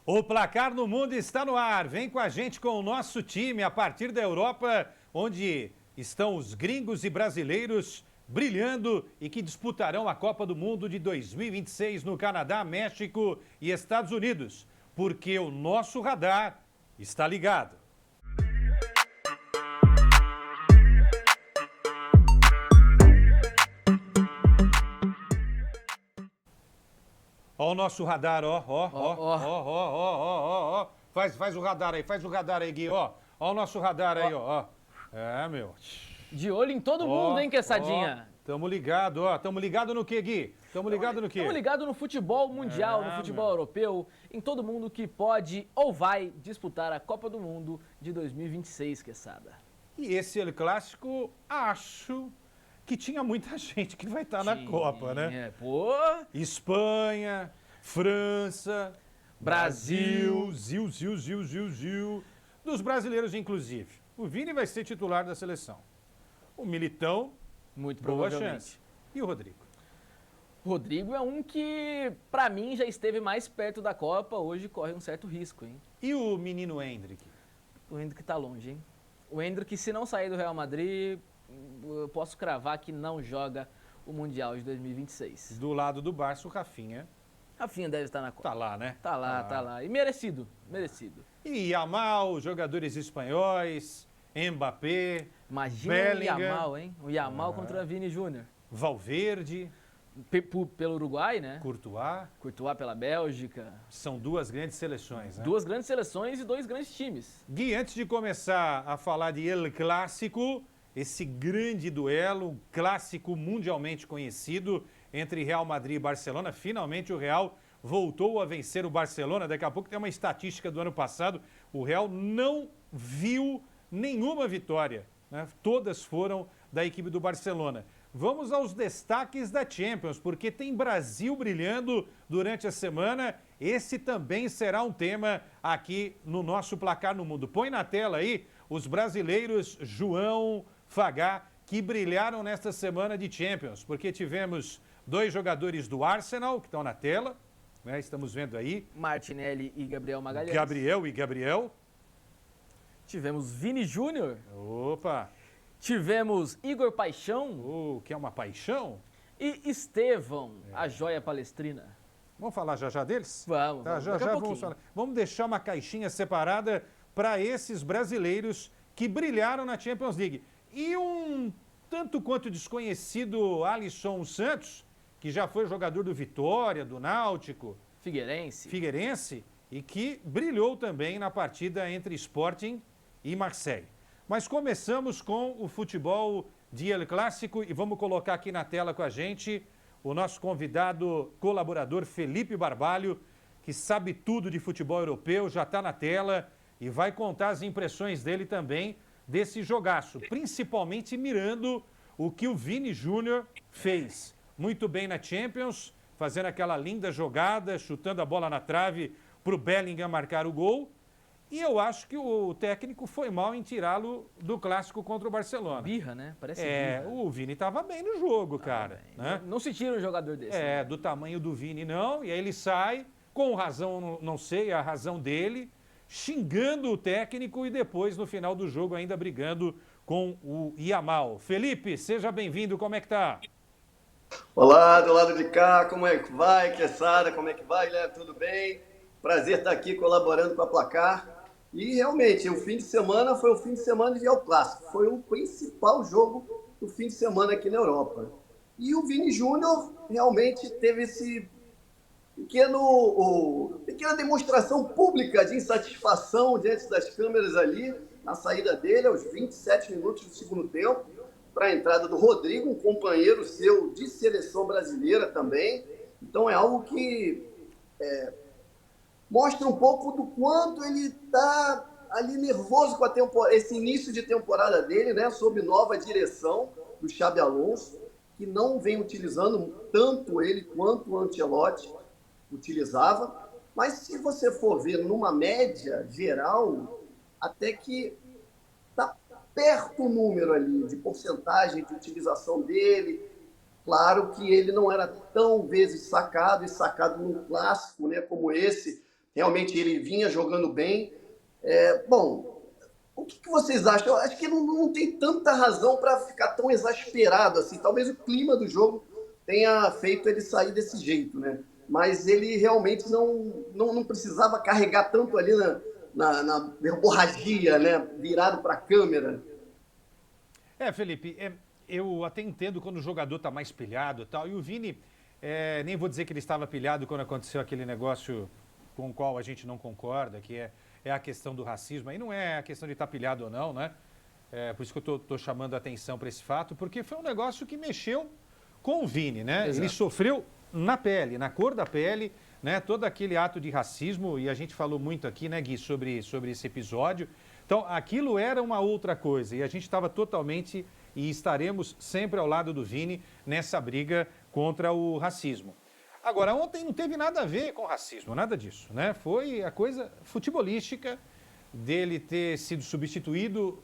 O Placar no Mundo está no ar. Vem com a gente com o nosso time a partir da Europa, onde estão os gringos e brasileiros brilhando e que disputarão a Copa do Mundo de 2026 no Canadá, México e Estados Unidos. Porque o nosso radar está ligado. Ó o nosso radar, ó. Faz o radar aí, Gui, ó o nosso radar aí, ó. É, meu. De olho em todo mundo, hein, Quessadinha? Tamo ligado, ó. Tamo ligado no quê, Gui? Tamo ligado no quê? Tamo ligado no futebol mundial, no futebol europeu, em todo mundo que pode ou vai disputar a Copa do Mundo de 2026, Quessada. E esse El Clássico, acho que tinha muita gente que vai estar na Copa, né? Espanha, França, Brasil, Zil. Dos brasileiros, inclusive. O Vini vai ser titular da seleção. O Militão, muito boa provavelmente. chance. E o Rodrigo? O Rodrigo é um que, pra mim, já esteve mais perto da Copa, hoje corre um certo risco, hein? E o menino Endrick? O Endrick tá longe, hein? O Endrick, se não sair do Real Madrid, eu posso cravar que não joga o Mundial de 2026. Do lado do Barça, o Rafinha. Rafinha deve estar na Copa. Tá lá, né? Tá lá. E merecido. E Yamal, jogadores espanhóis, Mbappé, imagina Bellingham, o Yamal, hein? O Yamal contra Vini Júnior. Valverde. Pelo Uruguai, né? Courtois pela Bélgica. São duas grandes seleções, né? Duas grandes seleções e dois grandes times. Gui, antes de começar a falar de El Clássico, esse grande duelo, um clássico mundialmente conhecido entre Real Madrid e Barcelona, finalmente o Real voltou a vencer o Barcelona. Daqui a pouco tem uma estatística do ano passado, o Real não viu nenhuma vitória, né? Todas foram da equipe do Barcelona. Vamos aos destaques da Champions, porque tem Brasil brilhando durante a semana. Esse também será um tema aqui no nosso Placar no Mundo. Põe na tela aí os brasileiros João, Fagá, que brilharam nesta semana de Champions, porque tivemos dois jogadores do Arsenal, que estão na tela, né? Estamos vendo aí. Martinelli e Gabriel Magalhães. Gabriel. Tivemos Vini Júnior. Opa! Tivemos Igor Paixão. Que é uma paixão. E Estevão, a joia palestrina. Vamos falar já deles? Vamos. Tá, já vamos falar. Vamos deixar uma caixinha separada para esses brasileiros que brilharam na Champions League. E um tanto quanto desconhecido Alisson Santos, que já foi jogador do Vitória, do Náutico. Figueirense, e que brilhou também na partida entre Sporting e Marseille. Mas começamos com o futebol de El Clássico e vamos colocar aqui na tela com a gente o nosso convidado colaborador Felipe Barbalho, que sabe tudo de futebol europeu, já está na tela e vai contar as impressões dele também desse jogaço, principalmente mirando o que o Vini Júnior fez muito bem na Champions, fazendo aquela linda jogada, chutando a bola na trave para o Bellingham marcar o gol. E eu acho que o técnico foi mal em tirá-lo do clássico contra o Barcelona. Birra, né? Parece birra. O Vini estava bem no jogo, cara. Né? Não se tira um jogador desse. Né? Do tamanho do Vini não. E aí ele sai, com razão, não sei a razão dele, xingando o técnico e depois, no final do jogo, ainda brigando com o Yamal. Felipe, seja bem-vindo. Como é que tá? Olá, do lado de cá. Como é que vai, Quessada? Como é que vai, Léo? Tudo bem? Prazer estar aqui colaborando com a Placar. E realmente, o fim de semana foi o fim de semana de El Clássico. Foi o principal jogo do fim de semana aqui na Europa. E o Vini Júnior realmente teve esse pequena demonstração pública de insatisfação diante das câmeras ali, na saída dele, aos 27 minutos do segundo tempo, para a entrada do Rodrigo, um companheiro seu de seleção brasileira também. Então é algo que mostra um pouco do quanto ele está ali nervoso com esse início de temporada dele, né, sob nova direção do Xabi Alonso, que não vem utilizando tanto ele quanto o Ancelotti utilizava. Mas se você for ver numa média geral, até que está perto o número ali de porcentagem de utilização dele. Claro que ele não era tão vezes sacado num clássico, né, como esse, realmente ele vinha jogando bem. Bom, o que vocês acham? Eu acho que não tem tanta razão para ficar tão exasperado assim. Talvez o clima do jogo tenha feito ele sair desse jeito, né? Mas ele realmente não precisava carregar tanto ali na verborragia, né? Virado para a câmera. Felipe, eu até entendo quando o jogador está mais pilhado e tal. E o Vini, nem vou dizer que ele estava pilhado quando aconteceu aquele negócio com o qual a gente não concorda, que é a questão do racismo. Aí não é a questão de estar pilhado ou não, né? Por isso que eu estou chamando a atenção para esse fato, porque foi um negócio que mexeu com o Vini, né? Exato. Ele sofreu na pele, na cor da pele, né? Todo aquele ato de racismo, e a gente falou muito aqui, né, Gui, sobre esse episódio. Então, aquilo era uma outra coisa, e a gente estava totalmente, e estaremos sempre ao lado do Vini nessa briga contra o racismo. Agora, ontem não teve nada a ver com racismo, nada disso, né? Foi a coisa futebolística dele ter sido substituído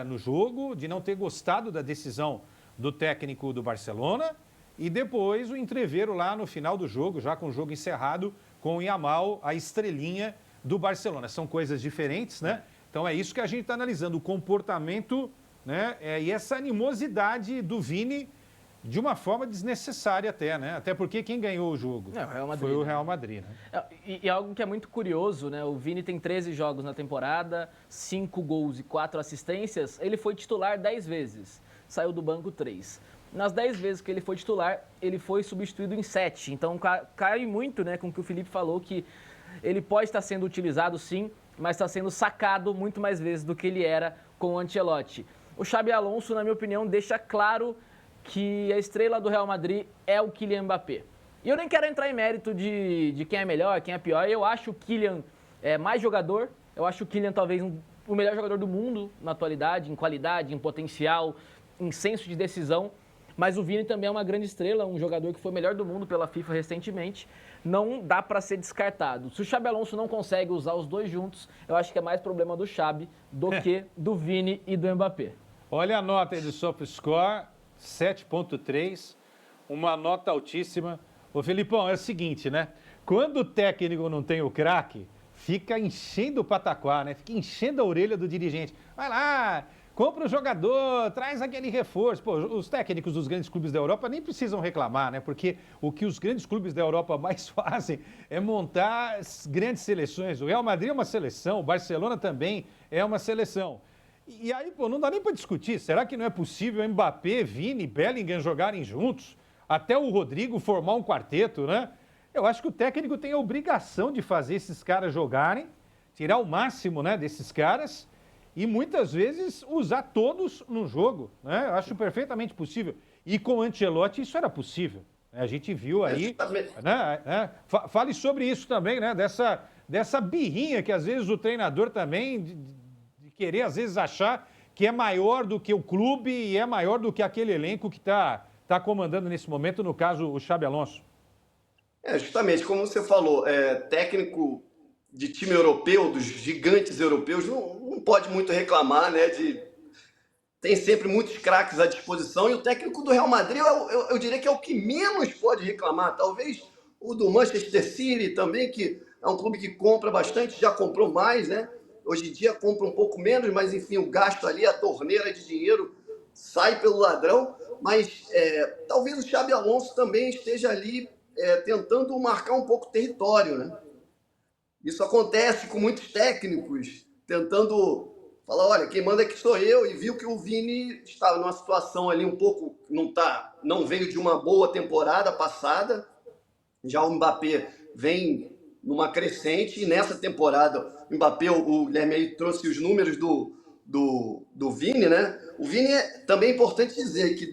no jogo, de não ter gostado da decisão do técnico do Barcelona, e depois o entreveiro lá no final do jogo, já com o jogo encerrado, com o Yamal, a estrelinha do Barcelona. São coisas diferentes, né? Então é isso que a gente está analisando, o comportamento, né? E essa animosidade do Vini de uma forma desnecessária até, né? Até porque quem ganhou o jogo o Real Madrid, foi o Real Madrid, né? E algo que é muito curioso, né? O Vini tem 13 jogos na temporada, 5 gols e 4 assistências. Ele foi titular 10 vezes, saiu do banco 3. Nas 10 vezes que ele foi titular, ele foi substituído em 7. Então cai muito, né, com o que o Felipe falou, que ele pode estar sendo utilizado sim, mas está sendo sacado muito mais vezes do que ele era com o Ancelotti. O Xabi Alonso, na minha opinião, deixa claro que a estrela do Real Madrid é o Kylian Mbappé. E eu nem quero entrar em mérito de quem é melhor, quem é pior. Eu acho o Kylian mais jogador. Eu acho o Kylian talvez o melhor jogador do mundo na atualidade, em qualidade, em potencial, em senso de decisão. Mas o Vini também é uma grande estrela, um jogador que foi o melhor do mundo pela FIFA recentemente. Não dá para ser descartado. Se o Xabi Alonso não consegue usar os dois juntos, eu acho que é mais problema do Xabi do que do Vini e do Mbappé. Olha a nota aí do SofaScore, 7.3, uma nota altíssima. Ô Felipão, é o seguinte, né? Quando o técnico não tem o craque, fica enchendo o pataquá, né? Fica enchendo a orelha do dirigente. Vai lá, compra o jogador, traz aquele reforço. Pô, os técnicos dos grandes clubes da Europa nem precisam reclamar, né? Porque o que os grandes clubes da Europa mais fazem é montar as grandes seleções. O Real Madrid é uma seleção, o Barcelona também é uma seleção. E aí, pô, não dá nem para discutir. Será que não é possível Mbappé, Vini, Bellingham jogarem juntos? Até o Rodrigo formar um quarteto, né? Eu acho que o técnico tem a obrigação de fazer esses caras jogarem, tirar o máximo, né, desses caras e muitas vezes usar todos no jogo, né? Eu acho perfeitamente possível. E com o Ancelotti isso era possível. A gente viu aí, né? Fale sobre isso também, né? Dessa birrinha que às vezes o treinador também de querer às vezes achar que é maior do que o clube e é maior do que aquele elenco que está comandando nesse momento, no caso o Xabi Alonso. Justamente, como você falou, técnico de time europeu, dos gigantes europeus, não pode muito reclamar, né? Tem sempre muitos craques à disposição e o técnico do Real Madrid, eu diria que é o que menos pode reclamar. Talvez o do Manchester City também, que é um clube que compra bastante, já comprou mais, né? Hoje em dia compra um pouco menos, mas enfim, o gasto ali, a torneira de dinheiro sai pelo ladrão. Mas talvez o Xabi Alonso também esteja ali tentando marcar um pouco o território, né? Isso acontece com muitos técnicos, tentando falar, olha, quem manda aqui sou eu, e viu que o Vini estava numa situação ali um pouco, não veio de uma boa temporada passada, já o Mbappé vem numa crescente, e nessa temporada o Mbappé, o Guilherme aí trouxe os números do Vini, né? O Vini também é importante dizer que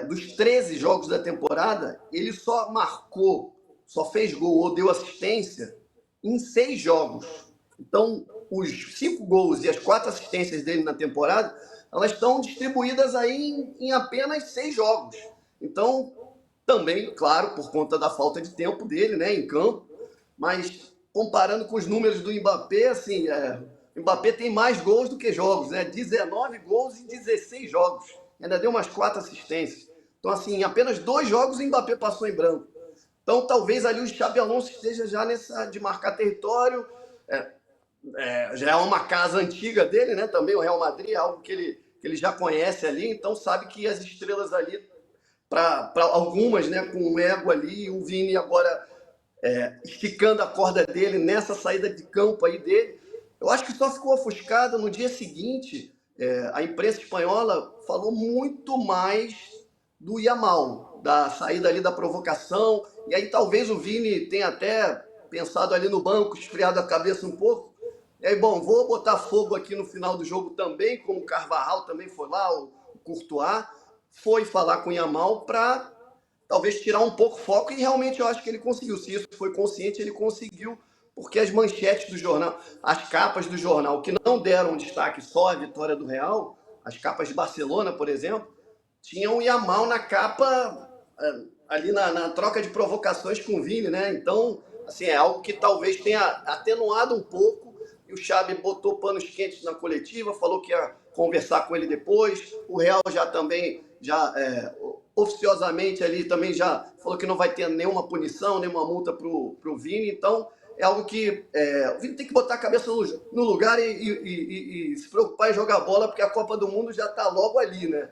dos 13 jogos da temporada, ele só fez gol ou deu assistência em 6 jogos. Então, os 5 gols e as 4 assistências dele na temporada, elas estão distribuídas aí em apenas 6 jogos. Então, também, claro, por conta da falta de tempo dele, né, em campo, mas comparando com os números do Mbappé, assim, o Mbappé tem mais gols do que jogos, né? 19 gols em 16 jogos. Ainda deu umas 4 assistências. Então, assim, em apenas 2 jogos o Mbappé passou em branco. Então, talvez ali o Xabi Alonso esteja já nessa de marcar território. Já é uma casa antiga dele, né? Também o Real Madrid é algo que ele já conhece ali, então sabe que as estrelas ali, para algumas, né, com o ego ali, o Vini agora esticando a corda dele nessa saída de campo aí dele. Eu acho que só ficou ofuscado no dia seguinte. A imprensa espanhola falou muito mais do Yamal, da saída ali da provocação, e aí talvez o Vini tenha até pensado ali no banco, esfriado a cabeça um pouco. E aí, bom, vou botar fogo aqui no final do jogo também, como o Carvajal também foi lá, o Courtois foi falar com o Yamal para talvez tirar um pouco o foco, e realmente eu acho que ele conseguiu. Se isso foi consciente, ele conseguiu, porque as manchetes do jornal, as capas do jornal, que não deram destaque só à vitória do Real, as capas de Barcelona, por exemplo, tinham o Yamal na capa, ali na troca de provocações com o Vini, né? Então, assim, é algo que talvez tenha atenuado um pouco, e o Xabi botou panos quentes na coletiva, falou que ia conversar com ele depois. O Real oficiosamente ali também já falou que não vai ter nenhuma punição, nenhuma multa pro Vini. Então, é algo que o Vini tem que botar a cabeça no lugar e se preocupar em jogar bola, porque a Copa do Mundo já está logo ali, né?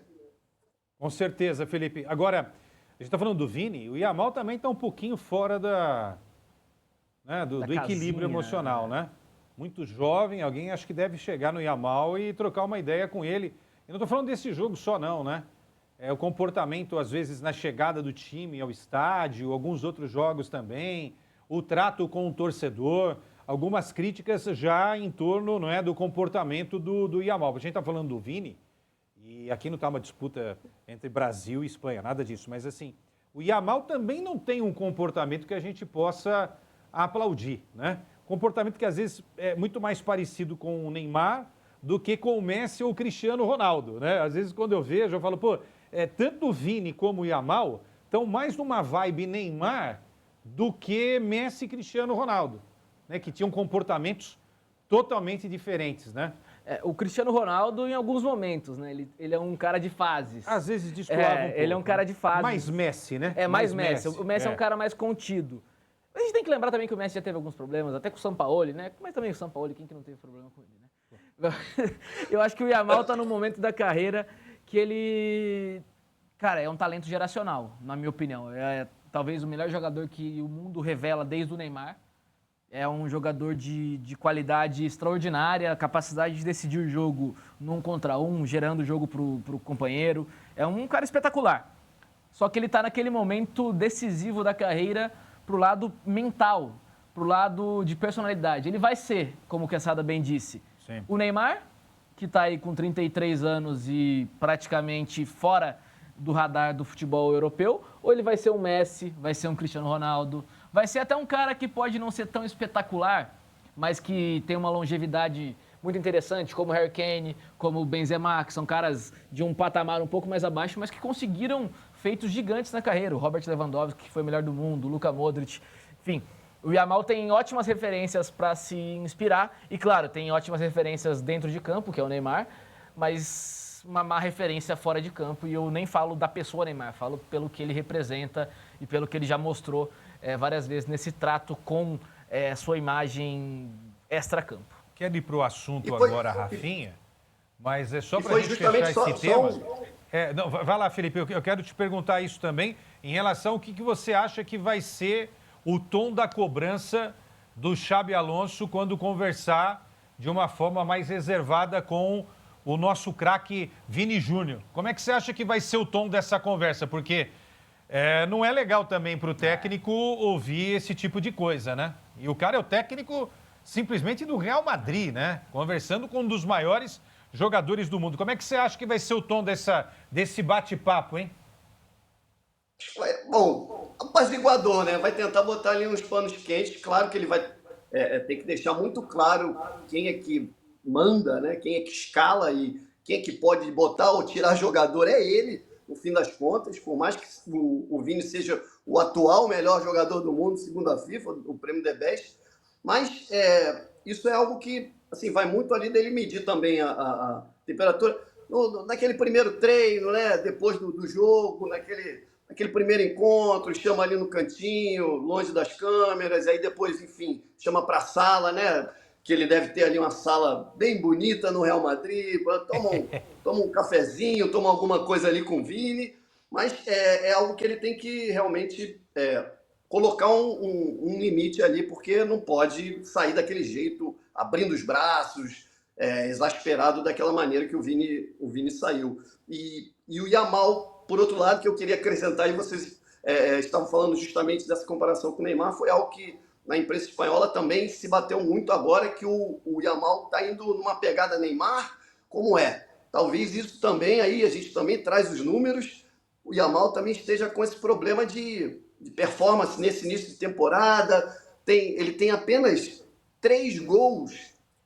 Com certeza, Felipe. Agora, a gente está falando do Vini, o Yamal também está um pouquinho fora do equilíbrio emocional, né? Muito jovem, alguém acho que deve chegar no Yamal e trocar uma ideia com ele. Eu não estou falando desse jogo só não, né? O comportamento, às vezes, na chegada do time ao estádio, alguns outros jogos também, o trato com o torcedor, algumas críticas já em torno, não é, do comportamento do Yamal. A gente está falando do Vini, e aqui não está uma disputa entre Brasil e Espanha, nada disso, mas assim, o Yamal também não tem um comportamento que a gente possa aplaudir, né? Comportamento que às vezes é muito mais parecido com o Neymar do que com o Messi ou o Cristiano Ronaldo, né? Às vezes quando eu vejo, eu falo, tanto o Vini como o Yamal estão mais numa vibe Neymar do que Messi e Cristiano Ronaldo, né? Que tinham comportamentos totalmente diferentes, né? O Cristiano Ronaldo em alguns momentos, né? Ele é um cara de fases. Às vezes descolava um pouco. Ele é um cara de fases. Mais Messi, né? Mais Messi. O Messi é um cara mais contido. A gente tem que lembrar também que o Messi já teve alguns problemas, até com o Sampaoli, né? Mas também o Sampaoli, quem que não teve problema com ele, né? Eu acho que o Yamal está num momento da carreira que ele... Cara, é um talento geracional, na minha opinião. É talvez o melhor jogador que o mundo revela desde o Neymar. É um jogador de qualidade extraordinária, capacidade de decidir o jogo num contra um, gerando o jogo pro companheiro. É um cara espetacular. Só que ele está naquele momento decisivo da carreira pro lado mental, pro lado de personalidade. Ele vai ser, como o Quesada bem disse, Sim. O Neymar, que está aí com 33 anos e praticamente fora do radar do futebol europeu, ou ele vai ser um Messi, vai ser um Cristiano Ronaldo, vai ser até um cara que pode não ser tão espetacular, mas que tem uma longevidade muito interessante, como o Harry Kane, como o Benzema, que são caras de um patamar um pouco mais abaixo, mas que conseguiram feitos gigantes na carreira. O Robert Lewandowski, que foi o melhor do mundo, o Luka Modric, enfim. O Yamal tem ótimas referências para se inspirar e, claro, tem ótimas referências dentro de campo, que é o Neymar, mas uma má referência fora de campo, e eu nem falo da pessoa Neymar, falo pelo que ele representa e pelo que ele já mostrou várias vezes nesse trato com sua imagem extra-campo. Quero ir para o assunto agora, Rafinha, mas é só para a gente fechar esse tema. Não, vai lá, Felipe, eu quero te perguntar isso também, em relação ao que você acha que vai ser o tom da cobrança do Xabi Alonso quando conversar de uma forma mais reservada com o nosso craque Vini Júnior. Como é que você acha que vai ser o tom dessa conversa? Porque não é legal também para o técnico ouvir esse tipo de coisa, né? E o cara é o técnico simplesmente do Real Madrid, né? Conversando com um dos maiores jogadores do mundo. Como é que você acha que vai ser o tom desse bate-papo, hein? Bom, apaziguador, né? Vai tentar botar ali uns panos quentes. Claro que ele vai ter que deixar muito claro quem é que manda, né? Quem é que escala e quem é que pode botar ou tirar jogador. É ele, no fim das contas. Por mais que o Vini seja o atual melhor jogador do mundo, segundo a FIFA, o prêmio The Best. Mas isso é algo que assim, vai muito ali dele medir também a temperatura. Naquele primeiro treino, né? Depois do jogo, aquele primeiro encontro, chama ali no cantinho, longe das câmeras, aí depois, enfim, chama para a sala, né? Que ele deve ter ali uma sala bem bonita no Real Madrid, toma um cafezinho, toma alguma coisa ali com o Vini, mas é algo que ele tem que realmente colocar um limite ali, porque não pode sair daquele jeito, abrindo os braços, exasperado daquela maneira que o Vini saiu. E o Yamal, por outro lado, que eu queria acrescentar, e vocês estavam falando justamente dessa comparação com o Neymar, foi algo que na imprensa espanhola também se bateu muito agora, que o Yamal está indo numa pegada Neymar, como é? Talvez isso também, aí a gente também traz os números, o Yamal também esteja com esse problema de performance nesse início de temporada, ele tem apenas 3 gols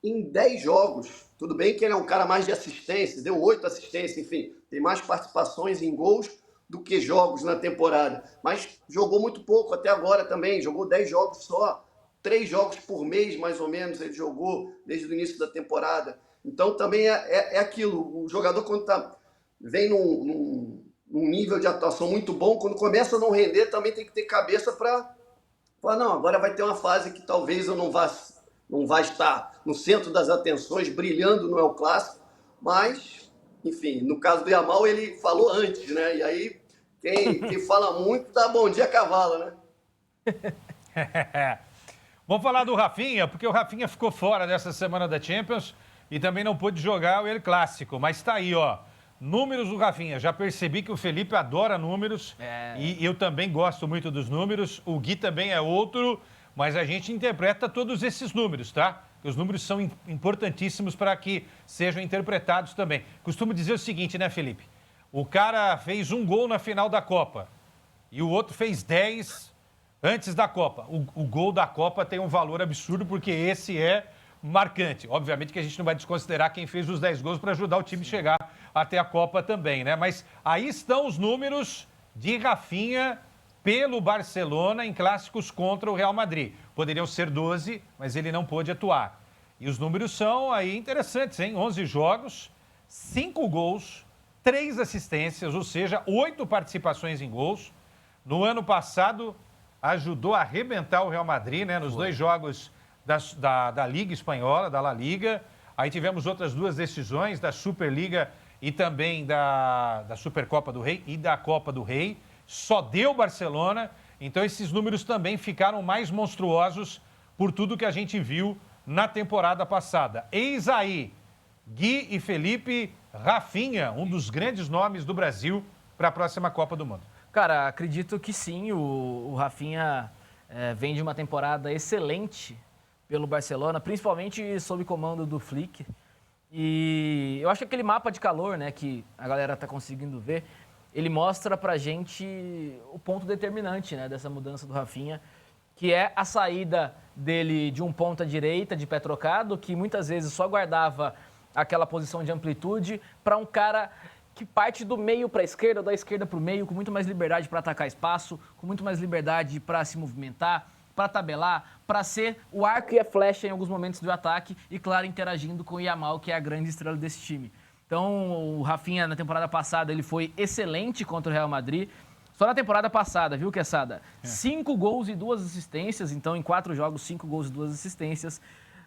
em 10 jogos. Tudo bem que ele é um cara mais de assistência, deu 8 assistências, enfim, tem mais participações em gols do que jogos na temporada. Mas jogou muito pouco até agora também, jogou 10 jogos só, 3 jogos por mês, mais ou menos, ele jogou desde o início da temporada. Então também é aquilo, o jogador quando vem num nível de atuação muito bom, quando começa a não render, também tem que ter cabeça para falar, não, agora vai ter uma fase que talvez eu não vá estar no centro das atenções, brilhando no El Clássico, mas, enfim, no caso do Yamal, ele falou antes, né? E aí, quem fala muito dá bom dia a cavalo, né? Vamos falar do Rafinha, porque o Rafinha ficou fora dessa semana da Champions e também não pôde jogar o El Clássico, mas tá aí, ó. Números do Rafinha. Já percebi que o Felipe adora números e eu também gosto muito dos números. O Gui também é outro, mas a gente interpreta todos esses números, tá? Os números são importantíssimos para que sejam interpretados também. Costumo dizer o seguinte, né, Felipe? O cara fez 1 gol na final da Copa e o outro fez 10 antes da Copa. O gol da Copa tem um valor absurdo porque esse é marcante. Obviamente que a gente não vai desconsiderar quem fez os 10 gols para ajudar o time a chegar até a Copa também, né? Mas aí estão os números de Rafinha pelo Barcelona em clássicos contra o Real Madrid. Poderiam ser 12, mas ele não pôde atuar. E os números são aí interessantes, hein? 11 jogos, 5 gols, 3 assistências, ou seja, 8 participações em gols. No ano passado, ajudou a arrebentar o Real Madrid, né? Nos 2 jogos da Liga Espanhola, da La Liga. Aí tivemos outras 2 decisões, da Superliga e também da Supercopa do Rei e da Copa do Rei. Só deu Barcelona, então esses números também ficaram mais monstruosos por tudo que a gente viu na temporada passada. Eis aí, Gui e Felipe, Rafinha, um dos grandes nomes do Brasil para a próxima Copa do Mundo. Cara, acredito que sim, o Rafinha vem de uma temporada excelente pelo Barcelona, principalmente sob comando do Flick. E eu acho que aquele mapa de calor, né, que a galera está conseguindo ver, ele mostra pra gente o ponto determinante, né, dessa mudança do Rafinha, que é a saída dele de um ponta direita, de pé trocado, que muitas vezes só guardava aquela posição de amplitude, para um cara que parte do meio para a esquerda, da esquerda para o meio, com muito mais liberdade para atacar espaço, com muito mais liberdade para se movimentar, para tabelar, para ser o arco e a flecha em alguns momentos do ataque e, claro, interagindo com o Yamal, que é a grande estrela desse time. Então, o Rafinha, na temporada passada, ele foi excelente contra o Real Madrid. Só na temporada passada, viu, Quesada? 5 gols e 2 assistências. Então, em 4 jogos, 5 gols e 2 assistências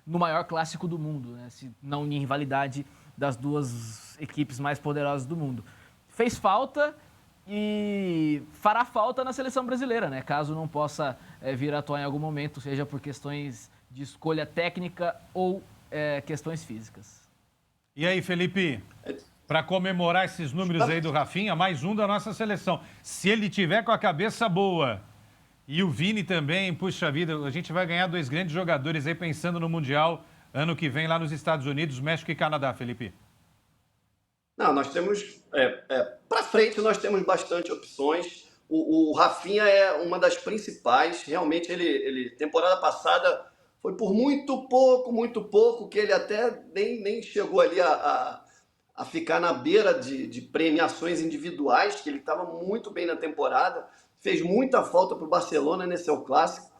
no maior clássico do mundo, né? Se não em rivalidade das 2 equipes mais poderosas do mundo. Fez falta e fará falta na seleção brasileira, né? Caso não possa vir a atuar em algum momento, seja por questões de escolha técnica ou questões físicas. E aí, Felipe, para comemorar esses números aí do Rafinha, mais um da nossa seleção. Se ele tiver com a cabeça boa e o Vini também, puxa vida, a gente vai ganhar 2 grandes jogadores aí pensando no Mundial ano que vem lá nos Estados Unidos, México e Canadá, Felipe. Não, nós temos, para frente nós temos bastante opções. O Rafinha é uma das principais, realmente ele temporada passada foi por muito pouco, que ele até nem chegou ali a ficar na beira de premiações individuais, que ele estava muito bem na temporada, fez muita falta para o Barcelona nesse El Clássico.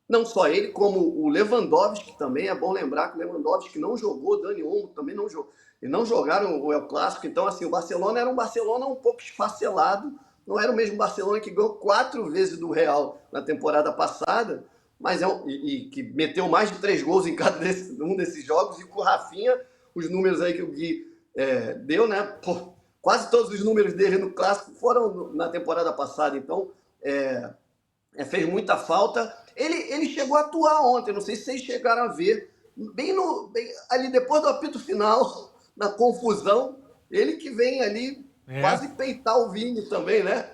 Não só ele, como o Lewandowski também, é bom lembrar que o Lewandowski não jogou, o Dani Olmo também não jogou, e não jogaram o El Clássico. Então, assim, o Barcelona era um Barcelona um pouco esfacelado não era o mesmo Barcelona que ganhou 4 vezes do Real na temporada passada, mas e que meteu mais de 3 gols em cada um desses jogos, e com o Rafinha, os números aí que o Gui deu, né? Pô, quase todos os números dele no Clássico foram na temporada passada, então fez muita falta. Ele chegou a atuar ontem, não sei se vocês chegaram a ver, bem ali depois do apito final, na confusão, ele que vem ali quase peitar o Vini também, né?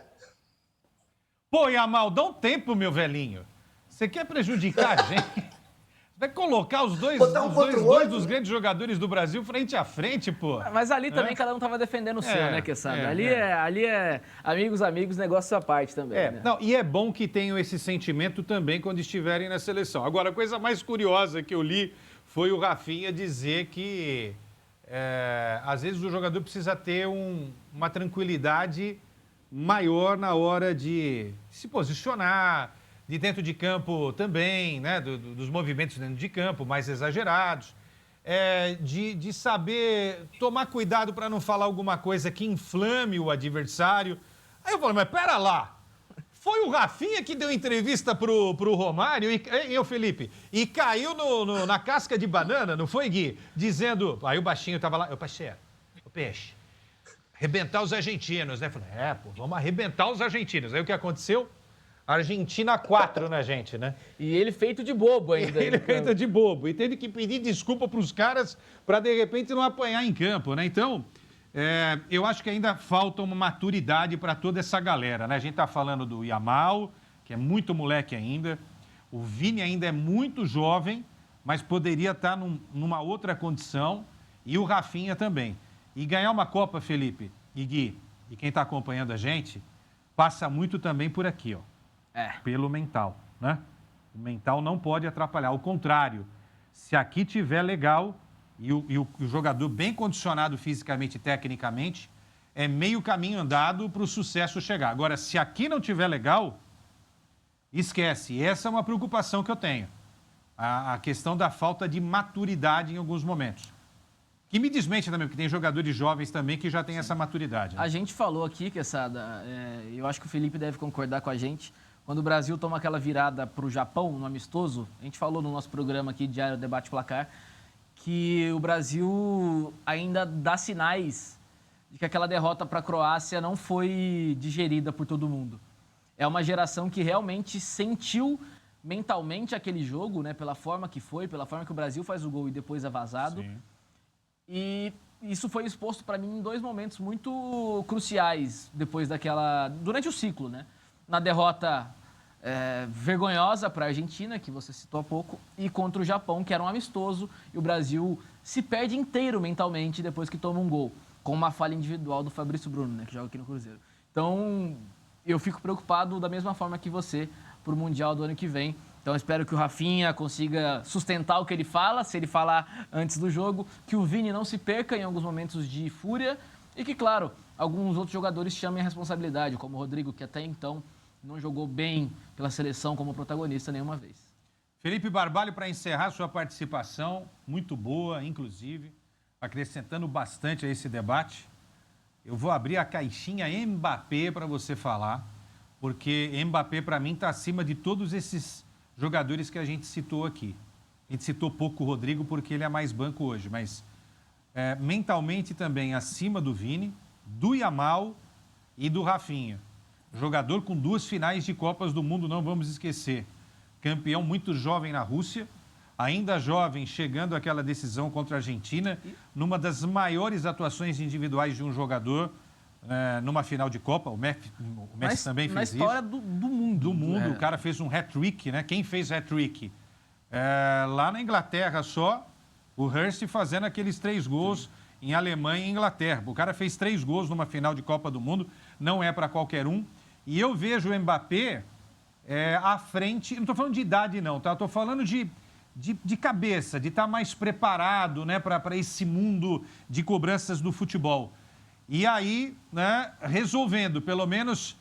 Pô, Yamal, dá um tempo, meu velhinho. Você quer prejudicar a gente? Vai colocar os dois dos grandes jogadores do Brasil frente a frente, pô. Mas ali também cada um tava defendendo o seu, né, Quesada? Ali é amigos, negócio à parte também. Né? Não, e é bom que tenham esse sentimento também quando estiverem na seleção. Agora, a coisa mais curiosa que eu li foi o Rafinha dizer que às vezes o jogador precisa ter uma tranquilidade maior na hora de se posicionar, de dentro de campo também, né? Dos movimentos dentro de campo mais exagerados, de saber tomar cuidado para não falar alguma coisa que inflame o adversário. Aí eu falei, mas pera lá, foi o Rafinha que deu entrevista pro Romário, e o Felipe, e caiu na casca de banana, não foi, Gui? Dizendo, aí o baixinho tava lá, parceiro, o peixe, arrebentar os argentinos, né? Eu falei, vamos arrebentar os argentinos. Aí o que aconteceu? Argentina 4 na gente, né? E ele feito de bobo ainda. Ele feito de bobo. E teve que pedir desculpa para os caras para, de repente, não apanhar em campo, né? Então, eu acho que ainda falta uma maturidade para toda essa galera, né? A gente está falando do Yamal, que é muito moleque ainda. O Vini ainda é muito jovem, mas poderia estar numa outra condição. E o Rafinha também. E ganhar uma Copa, Felipe e Gui, e quem está acompanhando a gente, passa muito também por aqui, ó. Pelo mental, né? O mental não pode atrapalhar. Ao contrário, se aqui tiver legal e o jogador bem condicionado fisicamente e tecnicamente, é meio caminho andado para o sucesso chegar. Agora, se aqui não tiver legal, esquece. Essa é uma preocupação que eu tenho. A questão da falta de maturidade em alguns momentos. Que me desmente também, porque tem jogadores jovens também que já têm essa maturidade. Né? A gente falou aqui, Quesada, eu acho que o Felipe deve concordar com a gente, quando o Brasil toma aquela virada para o Japão, no amistoso, a gente falou no nosso programa aqui, Diário Debate Placar, que o Brasil ainda dá sinais de que aquela derrota para a Croácia não foi digerida por todo mundo. É uma geração que realmente sentiu mentalmente aquele jogo, né, pela forma que foi, pela forma que o Brasil faz o gol e depois é vazado. Sim. E isso foi exposto para mim em 2 momentos muito cruciais durante o ciclo, né? Na derrota vergonhosa para a Argentina, que você citou há pouco, e contra o Japão, que era um amistoso, e o Brasil se perde inteiro mentalmente depois que toma um gol, com uma falha individual do Fabrício Bruno, né, que joga aqui no Cruzeiro. Então, eu fico preocupado da mesma forma que você para o Mundial do ano que vem. Então, espero que o Rafinha consiga sustentar o que ele fala, se ele falar antes do jogo, que o Vini não se perca em alguns momentos de fúria e que, claro, alguns outros jogadores chamem a responsabilidade, como o Rodrigo, que até então não jogou bem pela seleção como protagonista nenhuma vez. Felipe Barbalho, para encerrar sua participação, muito boa, inclusive, acrescentando bastante a esse debate, eu vou abrir a caixinha Mbappé para você falar, porque Mbappé, para mim, está acima de todos esses jogadores que a gente citou aqui. A gente citou pouco o Rodrigo porque ele é mais banco hoje, mas mentalmente também acima do Vini, do Yamal e do Rafinha. Jogador com 2 finais de Copas do Mundo, não vamos esquecer. Campeão muito jovem na Rússia, ainda jovem, chegando àquela decisão contra a Argentina, numa das maiores atuações individuais de um jogador numa final de Copa. O Messi também fez isso. Na história do mundo. Do mundo, o cara fez um hat-trick, né? Quem fez hat-trick? Lá na Inglaterra só, o Hurst fazendo aqueles 3 gols em Alemanha e Inglaterra. O cara fez 3 gols numa final de Copa do Mundo, não é para qualquer um. E eu vejo o Mbappé à frente, não estou falando de idade não, tá? Estou falando de cabeça, de estar mais preparado, né, para esse mundo de cobranças do futebol. E aí, né, resolvendo, pelo menos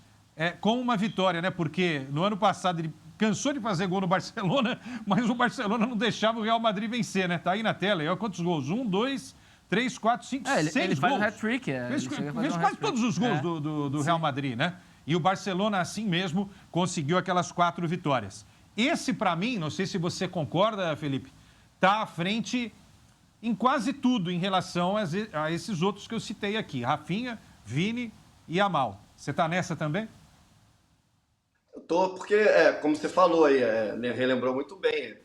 com uma vitória, né? Porque no ano passado ele cansou de fazer gol no Barcelona, mas o Barcelona não deixava o Real Madrid vencer, né? Tá aí na tela, olha quantos gols, 1, 2, 3, 4, 5, 6 gols. Ele faz um hat-trick. Fez quase todos os gols do Real Madrid, né? E o Barcelona, assim mesmo, conseguiu aquelas 4 vitórias. Esse, para mim, não sei se você concorda, Felipe, está à frente em quase tudo em relação a esses outros que eu citei aqui. Rafinha, Vini e Yamal. Você está nessa também? Eu tô, porque, como você falou aí, relembrou muito bem.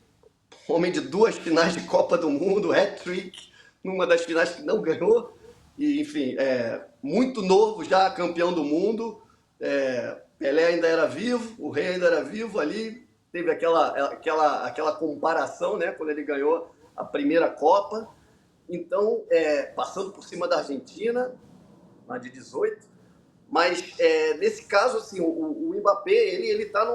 Homem de 2 finais de Copa do Mundo, hat-trick, numa das finais que não ganhou. E, enfim, muito novo já, campeão do mundo. Pelé ainda era vivo, o Rei ainda era vivo ali. Teve aquela comparação, né, quando ele ganhou a primeira Copa. Então, passando por cima da Argentina, lá de 18. Mas, nesse caso, assim, o Mbappé, ele está